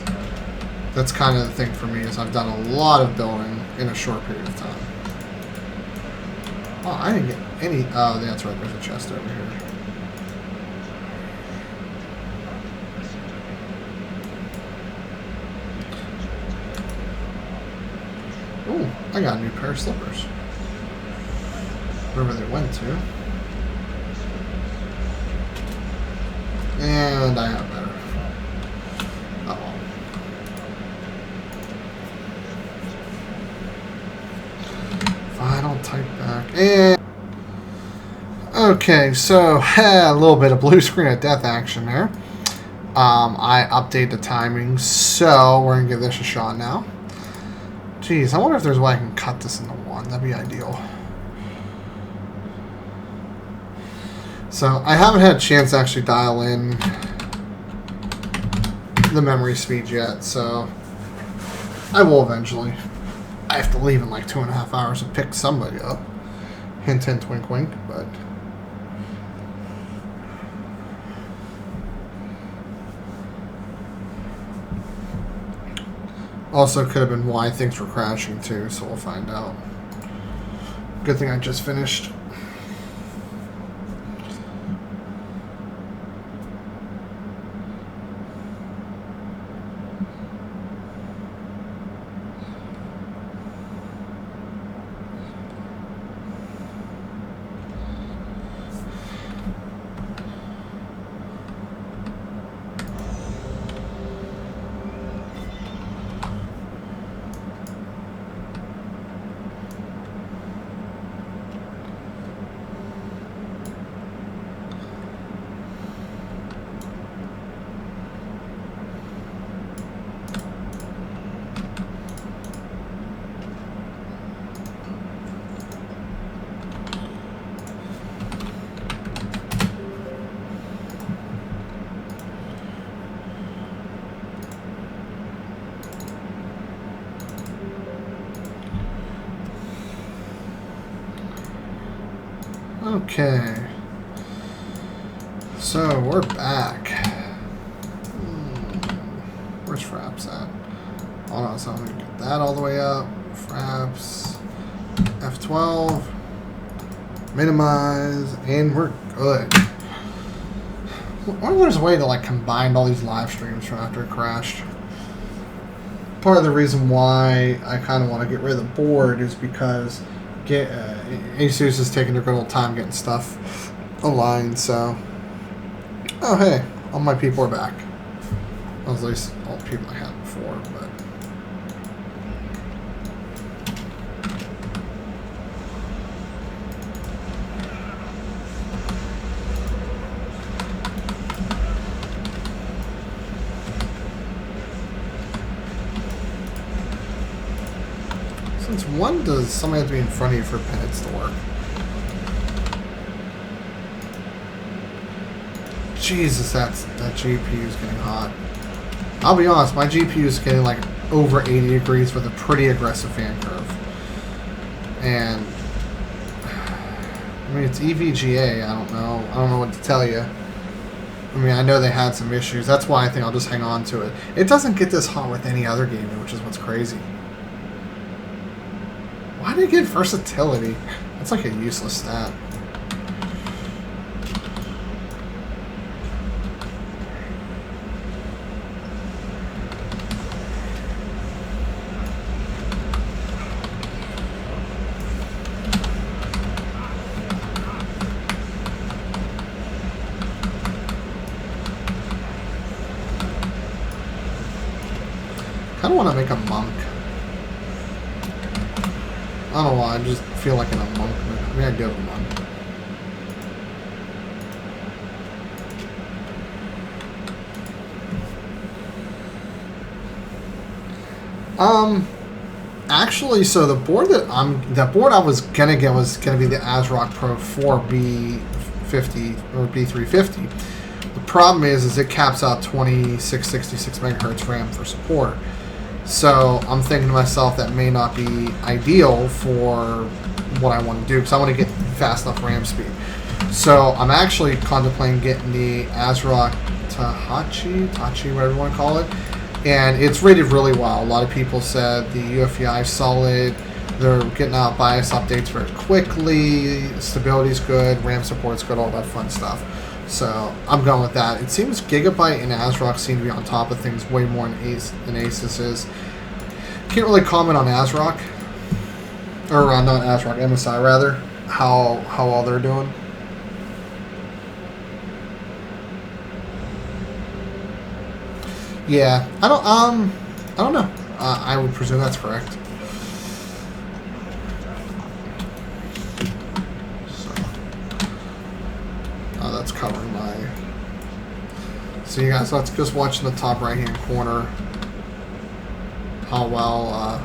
S1: kind of the thing for me, is I've done a lot of building in a short period of time. Oh, I didn't get any... Oh, that's right, there's a chest over here. Ooh, I got a new pair of slippers. Wherever they went to. And I have better. Uh-oh. If I don't type back. And... Okay, so a little bit of blue screen of death action there. I update the timing, so we're going to give this a shot now. Jeez, I wonder if there's a way I can cut this into one. That'd be ideal. So, I haven't had a chance to actually dial in the memory speed yet, so I will eventually. I have to leave in like 2.5 hours to pick somebody up. Hint, hint, wink, wink, but... Also could have been why things were crashing too, so we'll find out. Good thing I just finished. Okay, so we're back. Where's Fraps at? Hold on, so I'm gonna get that all the way up. Fraps, F12, minimize, and we're good. I wonder if there's a way to like combine all these live streams from after it crashed. Part of the reason why I kind of want to get rid of the board is because Asus is taking their good old time getting stuff aligned, so... Oh, hey, all my people are back. Well, at least all the people I had before, but. Since when does somebody have to be in front of you for penance to work? Jesus, that GPU is getting hot. I'll be honest, my GPU is getting like over 80 degrees with a pretty aggressive fan curve. And I mean, it's EVGA. I don't know what to tell you. I mean, I know they had some issues. That's why I think I'll just hang on to it. It doesn't get this hot with any other game, which is what's crazy. Why did it get versatility? That's like a useless stat. I kind of want to make a monk. I don't know why, I just feel like in a monk. I mean, I do have a monk. Actually, so the board I was gonna get was gonna be the ASRock Pro 4B50 or B350. The problem is it caps out 2666 megahertz RAM for support. So I'm thinking to myself that may not be ideal for what I want to do because I want to get fast enough RAM speed. So I'm actually contemplating getting the ASRock Tachi, whatever you want to call it. And it's rated really well. A lot of people said the UFEI is solid. They're getting out BIOS updates very quickly. Stability's good. RAM support's good. All that fun stuff. So I'm going with that. It seems Gigabyte and ASRock seem to be on top of things way more than Asus is. Can't really comment on ASRock. Or not ASRock, MSI rather. How well they're doing. Yeah, I don't know. I would presume that's correct. So, that's covering my. So you guys, let's just watch in the top right-hand corner how well.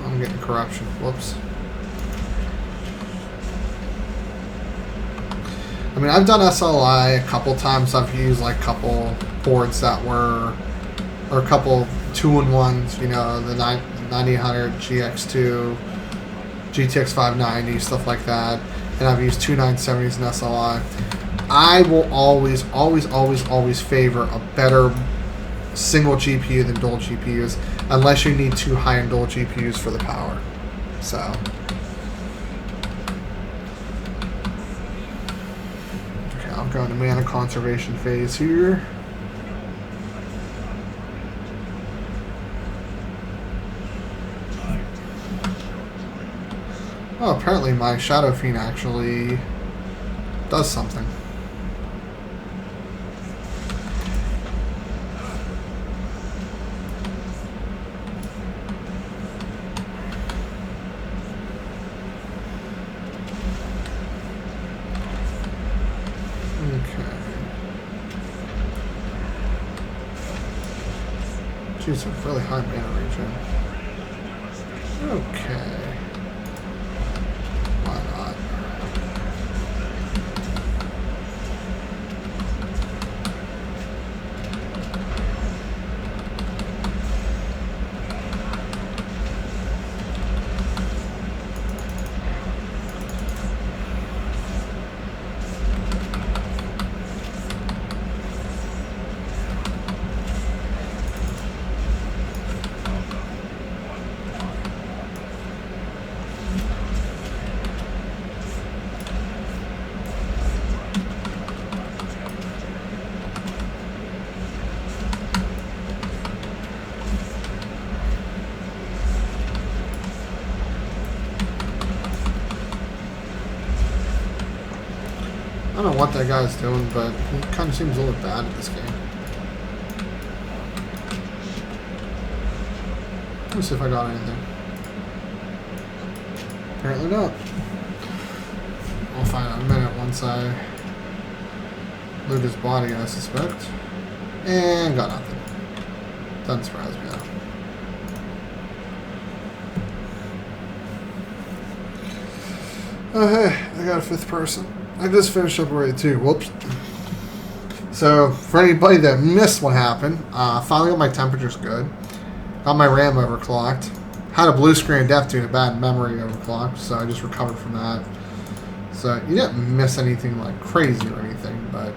S1: I'm getting corruption. Whoops. I mean, I've done SLI a couple times. I've used like a couple boards that were, or a couple 2-in-1s, you know, the 9800 GX2, GTX 590, stuff like that. And I've used two 970s in SLI. I will always favor a better single GPU than dual GPUs, unless you need two high-end dual GPUs for the power. So. Going to mana conservation phase here. Oh, apparently my Shadow Fiend actually does something. It's a really high mana regen. Okay. Why not? don't know what that guy's doing, but he kind of seems a little bad at this game. Let me see if I got anything. Apparently not. I'll find out in a minute once I loot his body, I suspect. And got nothing. Doesn't surprise me though. Oh hey, I got a 5th person. I just finished up raid 2. Whoops. So, for anybody that missed what happened, finally got my temperatures good. Got my RAM overclocked. Had a blue screen of death due to bad memory overclock, so I just recovered from that. So, you didn't miss anything like crazy or anything, but...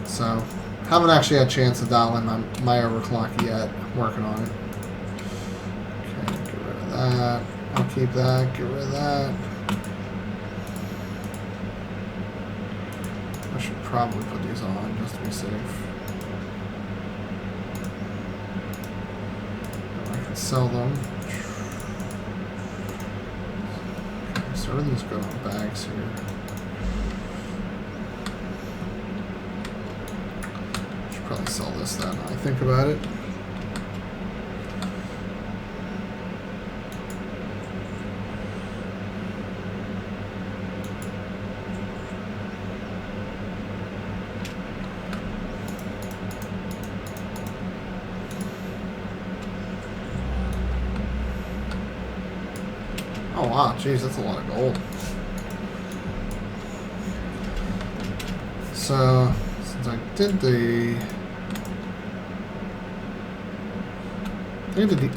S1: So, haven't actually had a chance to dial in my overclock yet. Working on it. Okay, get rid of that. I'll keep that, get rid of that. I should probably put these on just to be safe. I can sell them. Okay, so everything's going in bags here. Should probably sell this then. I think about it. Oh wow, jeez, that's a lot of gold. So, since I did the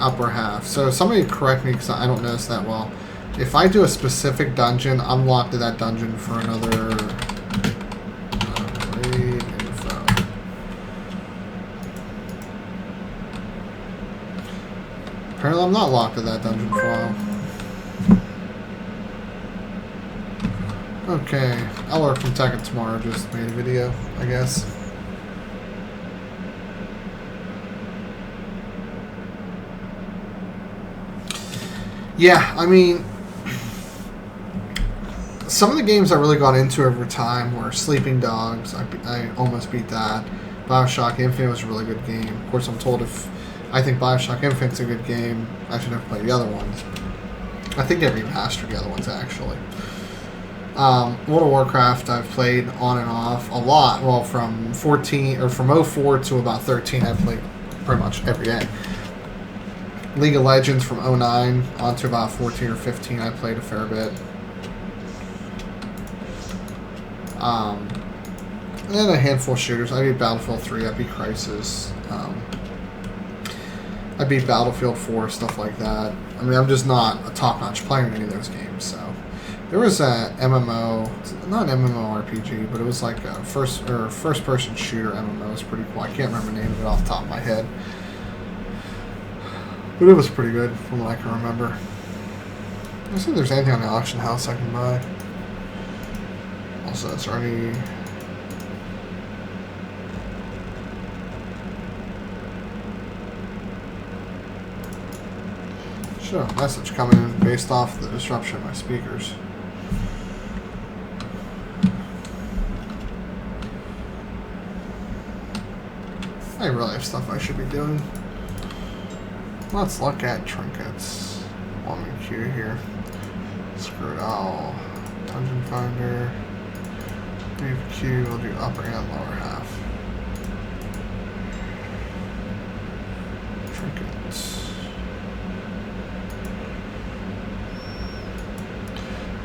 S1: upper half, so somebody correct me because I don't notice that well. If I do a specific dungeon, I'm locked to that dungeon for another raid info. Apparently I'm not locked to that dungeon for a while. Okay, I'll work from Tekken tomorrow, just made a video, I guess. Yeah, I mean, some of the games I really got into over time were Sleeping Dogs. I almost beat that. BioShock Infinite was a really good game. Of course, I'm told if I think BioShock Infinite's a good game, I should never play the other ones. I think they remastered the other ones, actually. World of Warcraft I've played on and off a lot. Well, from 04 to about 13 I played pretty much every day. League of Legends from 09 on to about 14 or 15 I played a fair bit. And then a handful of shooters. I beat Battlefield 3, I beat Crisis. I beat Battlefield 4, stuff like that. I mean, I'm just not a top-notch player in any of those games, so... There was a MMO, not an MMORPG, but it was like a first-person shooter MMO. It was pretty cool. I can't remember the name of it off the top of my head, but it was pretty good from what I can remember. Let's see if there's anything on the auction house I can buy. Also, it's already. Sure, message coming in based off the disruption of my speakers. I really have stuff I should be doing. Let's look at trinkets. One in queue here. Screw it all. Dungeon Finder. Leave queue. We'll do upper and lower half. Trinkets.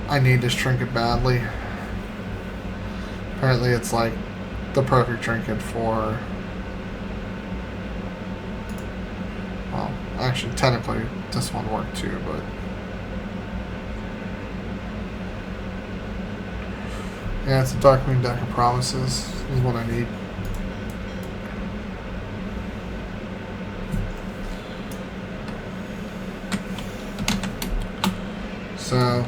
S1: I need this trinket badly. Apparently it's like the perfect trinket for... Well, actually, technically, this one worked too, but... Yeah, it's a Darkwing Deck of Promises. This is what I need. So,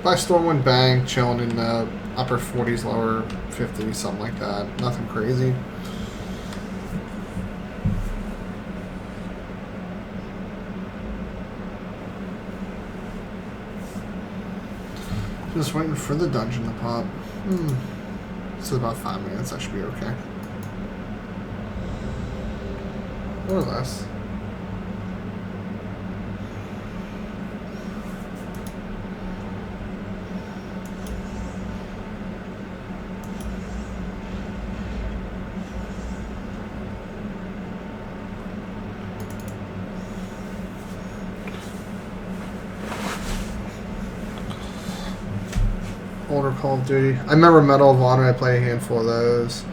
S1: by Stormwind Bang, chilling in the upper 40s, lower 50s, something like that. Nothing crazy. Just waiting for the dungeon to pop. This is about 5 minutes. I should be okay. Or less. Older Call of Duty. I remember Medal of Honor. I played a handful of those.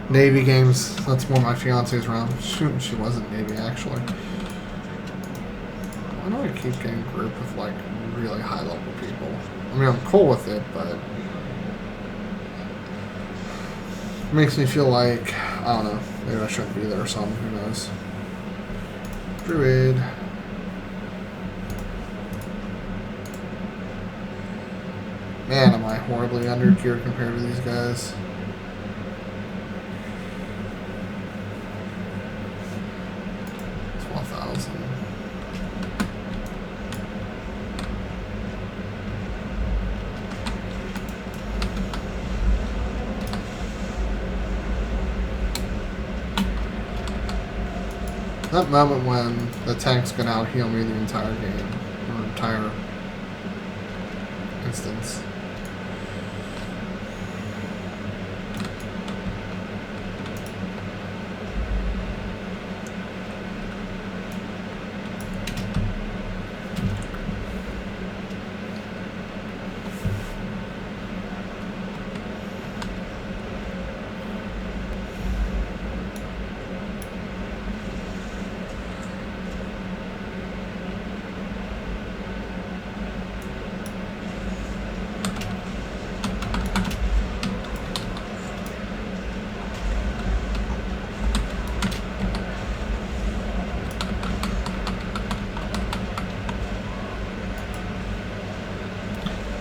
S1: Navy games. That's more my fiance's realm. Shoot, she wasn't Navy actually. Why do I keep getting grouped with like really high level people? I mean, I'm cool with it, but it makes me feel like, I don't know, maybe I shouldn't be there or something. Who knows? Druid. Man, am I horribly under-geared compared to these guys. That moment when the tank's gonna out heal me the entire game, or entire instance.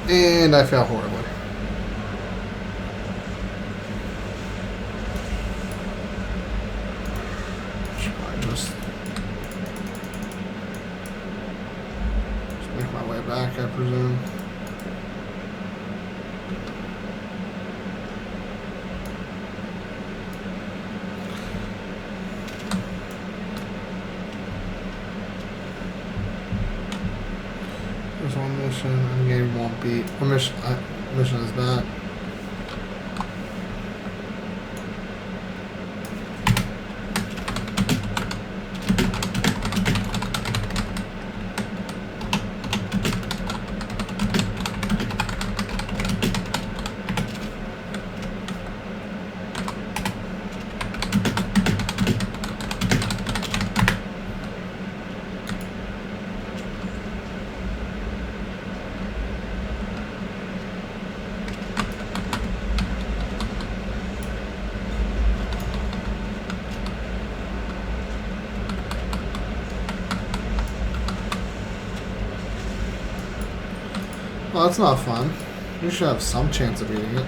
S1: And I fail horribly. Should I just make my way back, I presume. There's one mission, and the game won't beat. What mission is that? Well, that's not fun. You should have some chance of beating it.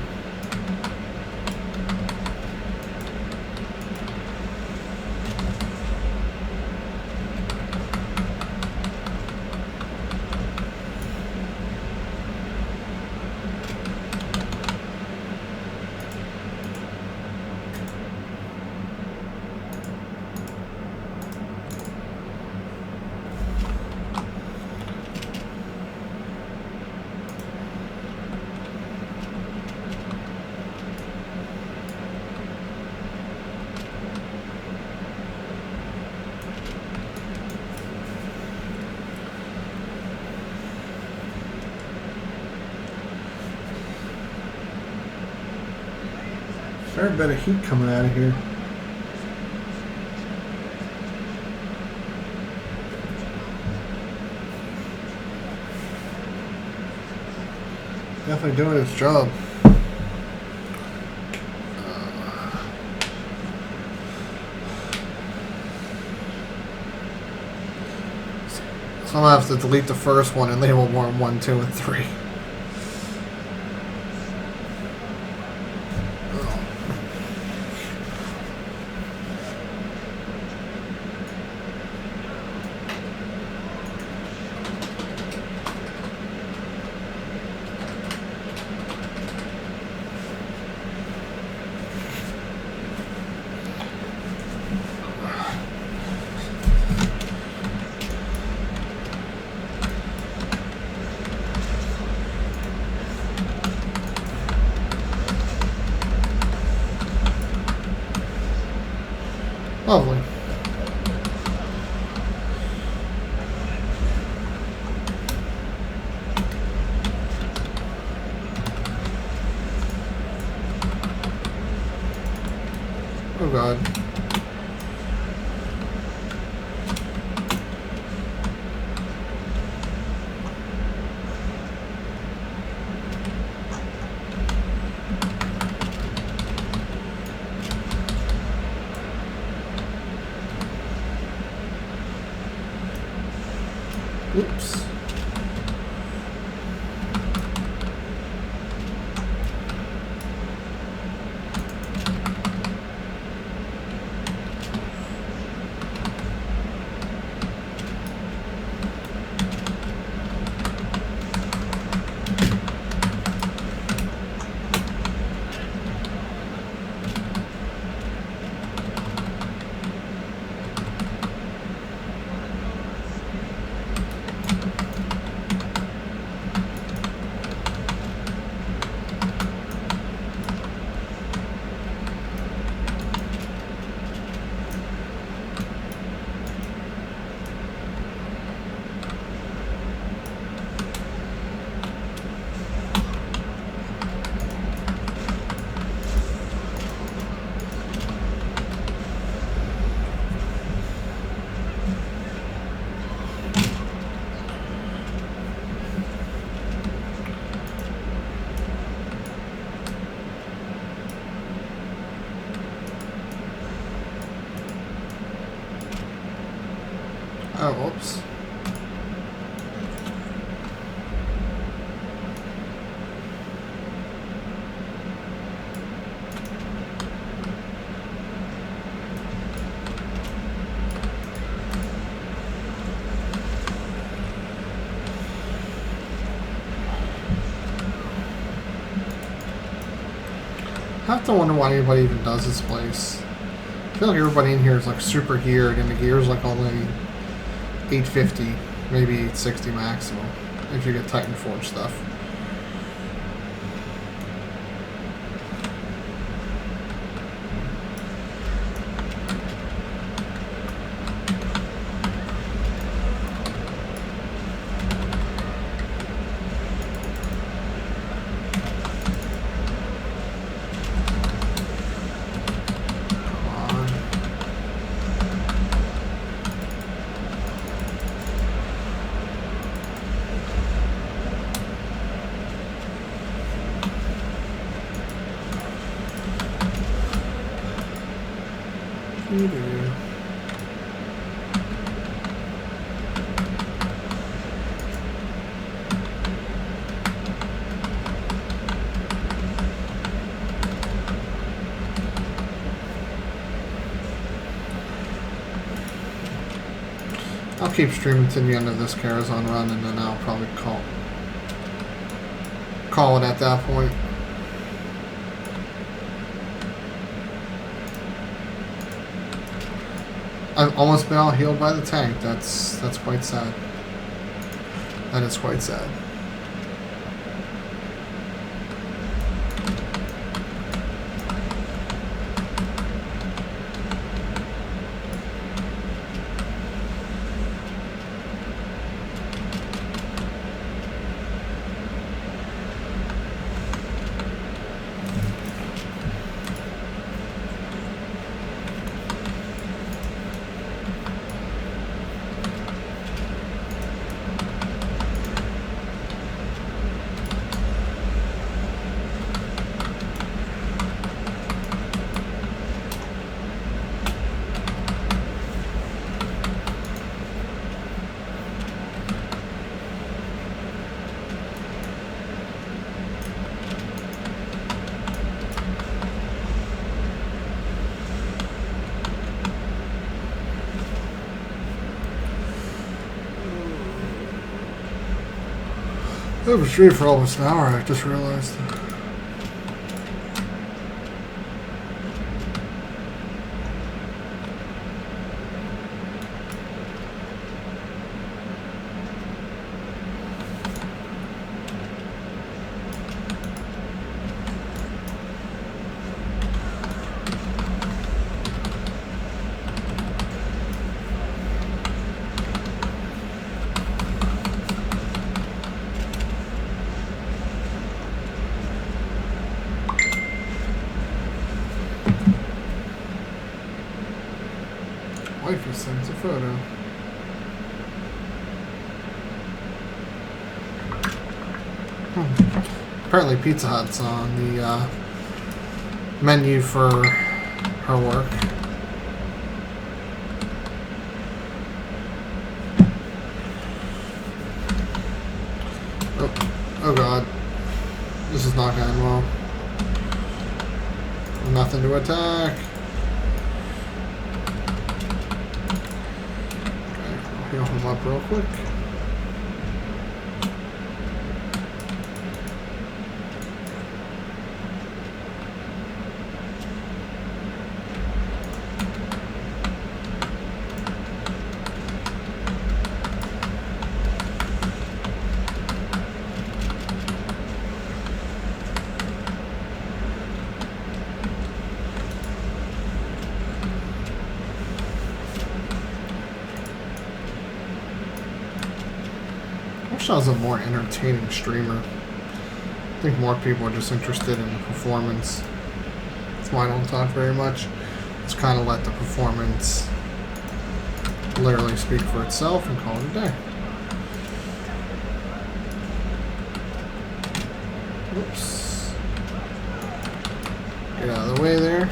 S1: Fair bit of heat coming out of here. Definitely doing its job. So I'm gonna have to delete the first one and label 1, 2, and 3. Lovely. Oh god. Oops. Oh, whoops. I have to wonder why anybody even does this place. I feel like everybody in here is like super geared, and the gear's like only 850, maybe 860 maximum if you get Titan Forge stuff. I'll keep streaming to the end of this Karazhan run, and then I'll probably call it at that point. I've almost been all healed by the tank. That's quite sad. That is quite sad. I was streaming for almost an hour, I just realized. Wifey sends a photo. Apparently Pizza Hut's on the menu for her work. Oh god. This is not going well. Nothing to attack. Okay, I'll heal him up real quick. I was a more entertaining streamer. I think more people are just interested in the performance. That's why I don't talk very much. Just kind of let the performance literally speak for itself and call it a day. Oops. Get out of the way there.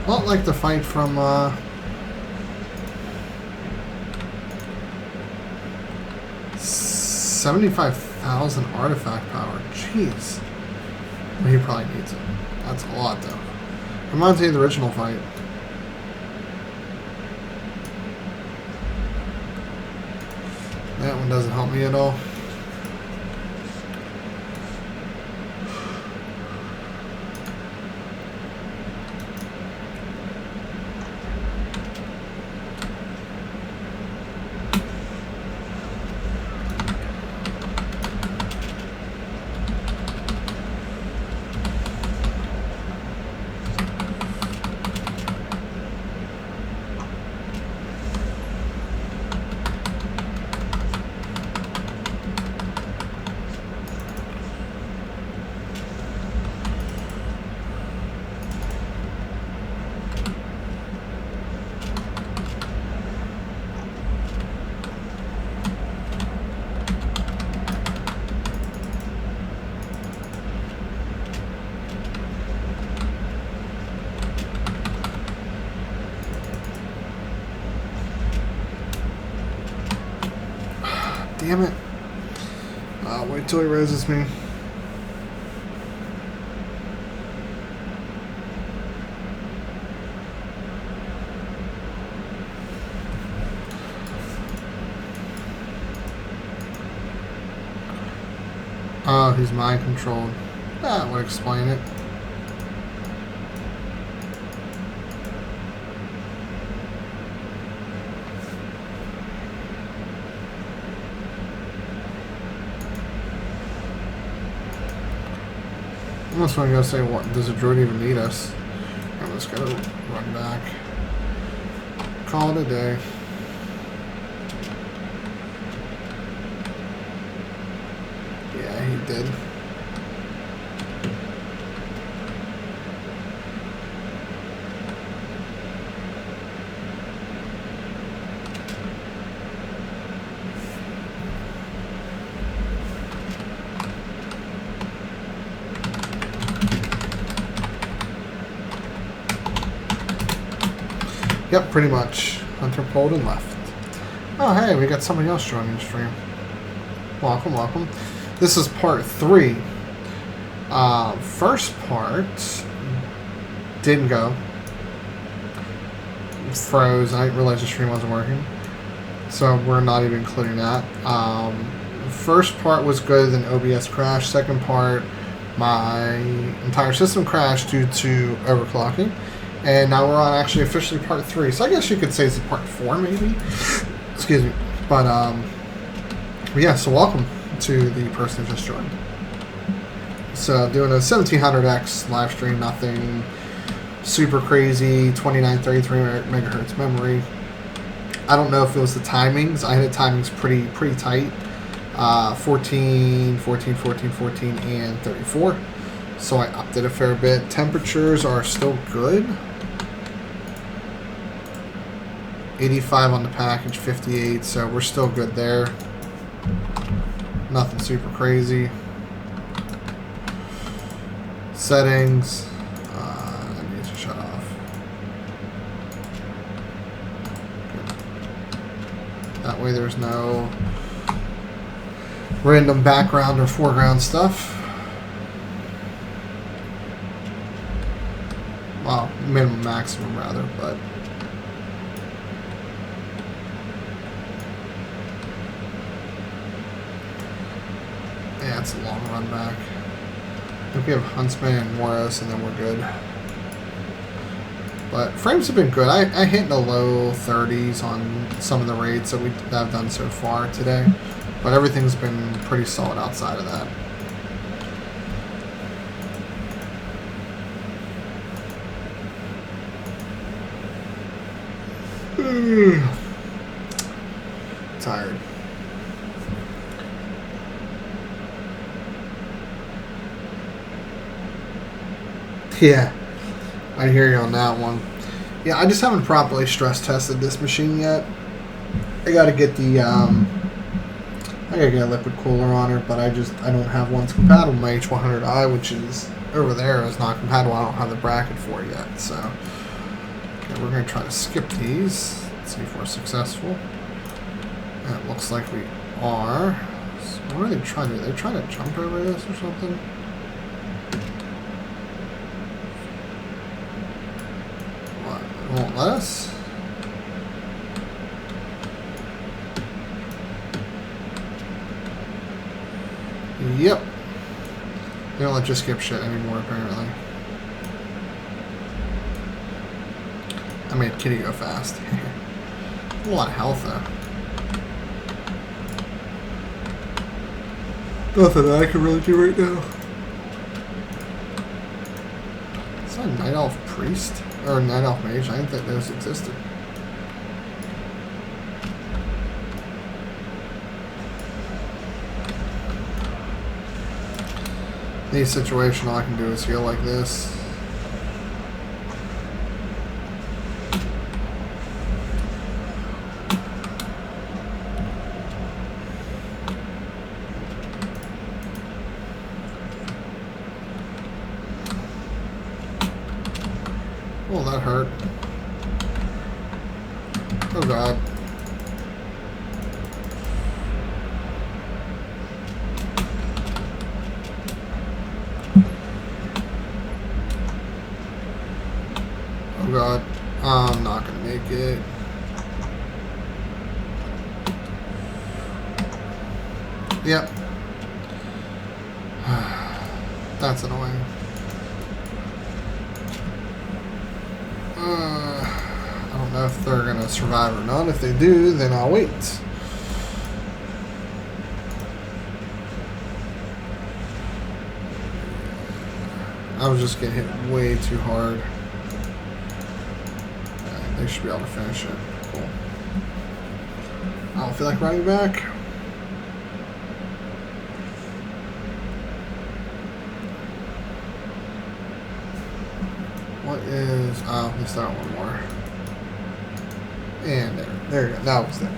S1: Not like the fight from 75,000 artifact power. Jeez. Well, he probably needs it. That's a lot, though. Reminds me of the original fight. That one doesn't help me at all. Damn it. Wait till he raises me. Oh, he's mind controlled. That would explain it. That's what I'm gonna say. What does the droid even need us? I'm just gonna run back. Call it a day. Yeah, he did. Yep, pretty much. Hunter pulled and left. Oh, hey, we got somebody else joining the stream. Welcome, welcome. This is part 3. First part didn't go froze. I didn't realize the stream wasn't working. So we're not even including that. First part was good, then OBS crashed. Second part, my entire system crashed due to overclocking. And now we're on actually officially part 3. So I guess you could say it's part 4 maybe. Excuse me. But yeah, so welcome to the person who just joined. So doing a 1700X live stream, nothing super crazy, 2933 megahertz memory. I don't know if it was the timings. I had the timings pretty tight. 14, 14, 14, 14, and 34. So I upped it a fair bit. Temperatures are still good. 85 on the package, 58, so we're still good there. Nothing super crazy. Settings. That needs to shut off. Good. That way there's no random background or foreground stuff. Well, minimum, maximum rather, but yeah, it's a long run back. I think we have Huntsman and Morris, and then we're good. But frames have been good. I hit in the low 30s on some of the raids that I've done so far today, but everything's been pretty solid outside of that. Tired. Yeah, I hear you on that one. Yeah, I just haven't properly stress tested this machine yet. I gotta get the I gotta get a liquid cooler on her, but I don't have one that's compatible with my H100i, which is over there is not compatible. I don't have the bracket for it yet, so okay, we're gonna try to skip these. Let's see if we're successful. It looks like we are. So what are they trying to do? Are they trying to jump over this or something? Won't let us. Yep. They don't let you skip shit anymore, apparently. I made Kitty go fast. A lot of health, though. Nothing that I can really do right now. Is that a Night Elf Priest? Or Night Elf Mage? I didn't think those existed. In any situation, all I can do is heal like this. Oh, that hurt. Oh, God. Oh, God. I'm not going to make it. Yep. That's annoying. I don't know if they're going to survive or not. If they do, then I'll wait. I was just getting hit way too hard. Okay, they should be able to finish it. Cool. I don't feel like running back. What is... Oh, let's start one more. And there you go. That was there.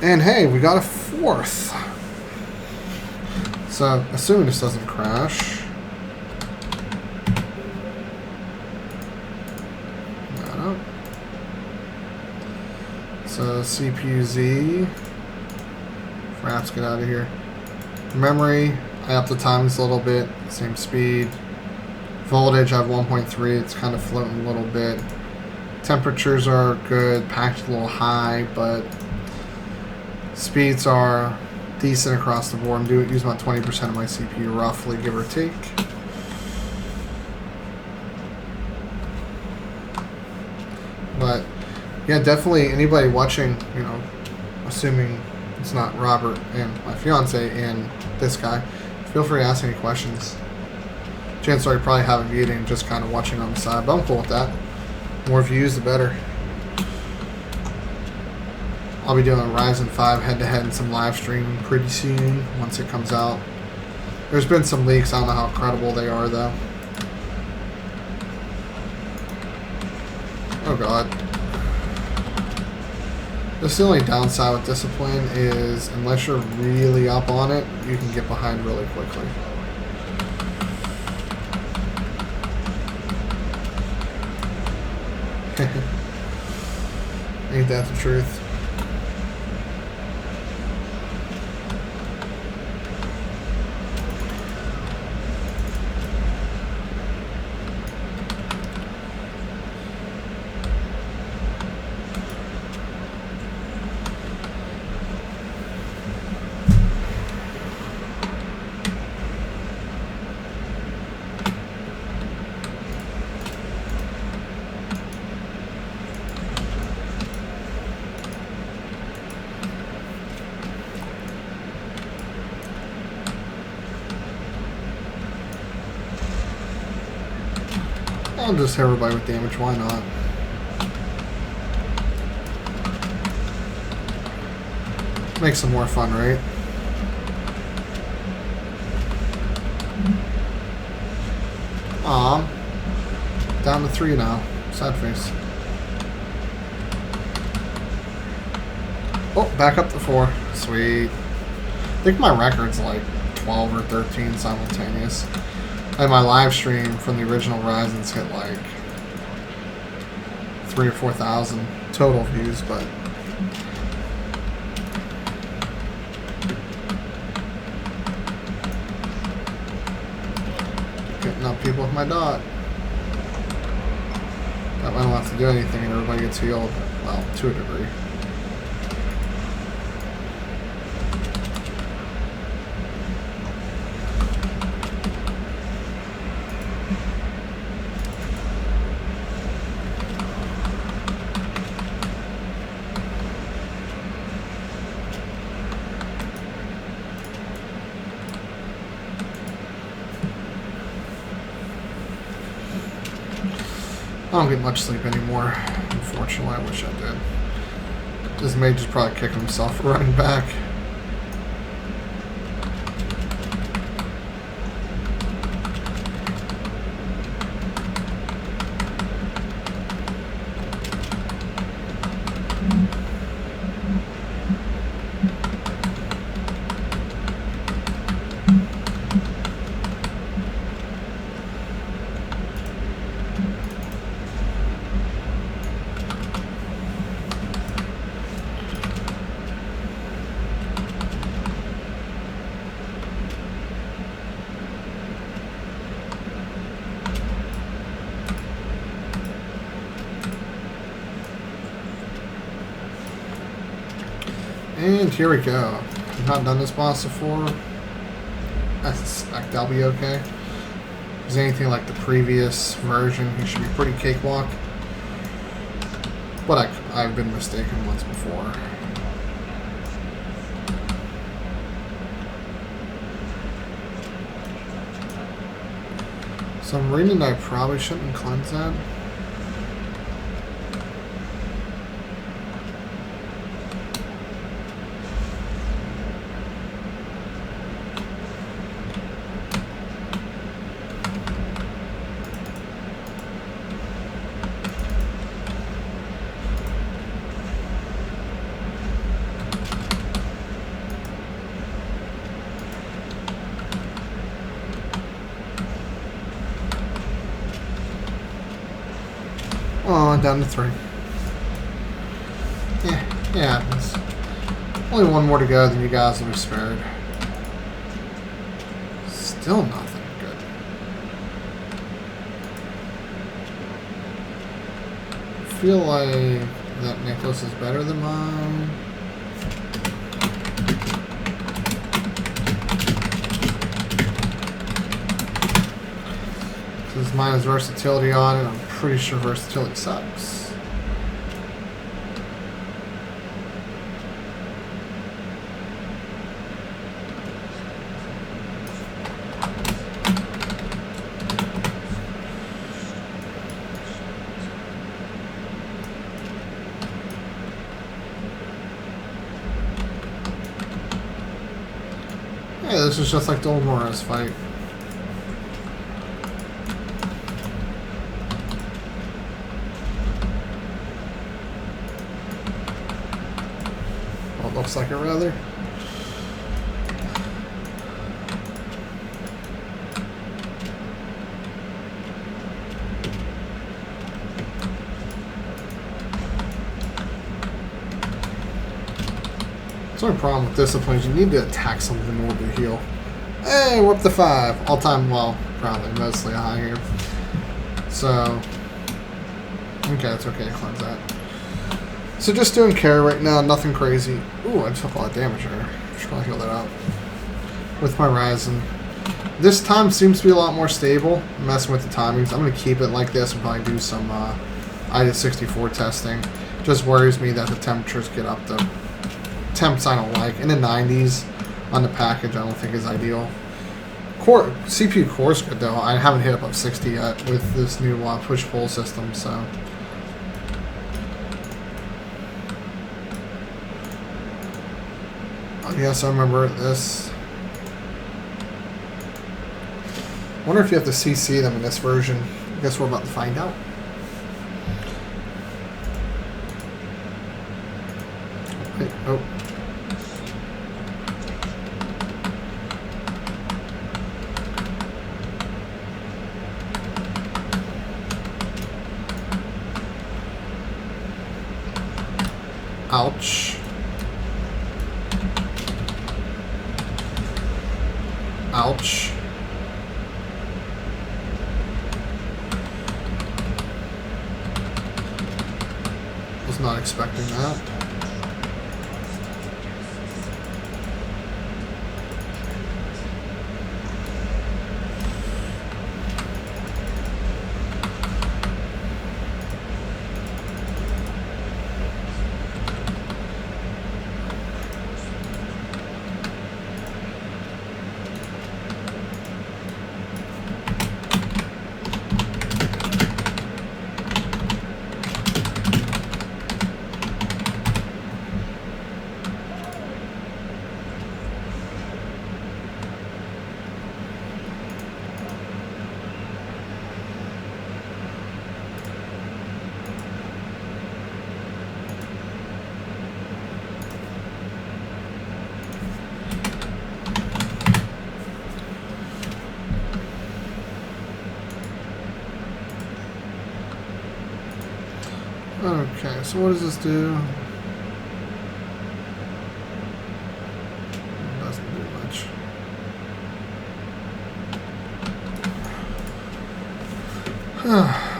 S1: And hey, we got a 4th. So, assuming this doesn't crash. No. So, CPU-Z. Fraps, get out of here. Memory, I upped the times a little bit. Same speed. Voltage I have 1.3. It's kind of floating a little bit. Temperatures are good. Packed a little high, but speeds are decent across the board. I'm use about 20% of my CPU roughly, give or take. But yeah, definitely anybody watching, you know, assuming it's not Robert and my fiance and this guy, feel free to ask any questions. Chances are you probably have a video and just kind of watching on the side, but I'm cool with that. More views, the better. I'll be doing a Ryzen 5 head-to-head and some live streaming pretty soon once it comes out. There's been some leaks. I don't know how credible they are, though. Oh, God. That's the only downside with Discipline is unless you're really up on it, you can get behind really quickly. Ain't that the truth? I'll just hit everybody with damage, why not? Makes some more fun, right? Aw. Down to 3 now. Sad face. Oh, back up to 4. Sweet. I think my record's like 12 or 13 simultaneous. And my live stream from the original Ryzen's hit like 3,000 or 4,000 total views, but getting up people with my dot. That way I don't have to do anything and everybody gets healed. Well, to a degree. I don't get much sleep anymore, unfortunately. I wish I did. This mage is probably kicking himself for running back. And here we go. I've not done this boss before. I suspect I'll be okay. If there's anything like the previous version, he should be pretty cakewalk. But I've been mistaken once before. So I'm reading that I probably shouldn't cleanse that. Oh, down to 3. Yeah, happens. Only one more to go, then you guys will be spared. Still nothing good. feel like that necklace is better than mine. Since mine has versatility on it, I'm pretty sure versatility sucks. Yeah, this is just like the old Morris fight. Well, it looks like it rather. The only problem with discipline is you need to attack something in order to heal. Hey, we're up to 5. All time, well, probably mostly high here. So, okay, it's okay to cleanse that. So just doing carry right now, nothing crazy. Ooh, I took a lot of damage there. Just gonna heal that up with my Ryzen. This time seems to be a lot more stable. I'm messing with the timings. I'm gonna keep it like this and probably do some I-64 testing. Just worries me that the temperatures get up to temps I don't like. In the 90s on the package, I don't think is ideal. CPU core's good though. I haven't hit above 60 yet with this new push-pull system, so. Oh, yes, I remember this. I wonder if you have to CC them in this version. I guess we're about to find out. Wait, oh. Ouch. Ouch. Was not expecting that. Okay, so what does this do? It doesn't do much.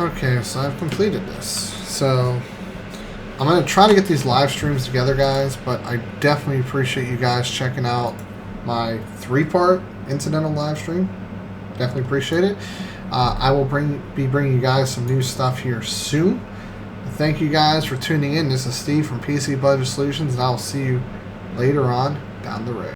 S1: Okay, so I've completed this. So I'm going to try to get these live streams together, guys, but I definitely appreciate you guys checking out my 3-part incidental live stream. Definitely appreciate it. I will be bringing you guys some new stuff here soon. Thank you guys for tuning in. This is Steve from PC Budget Solutions, and I will see you later on down the road.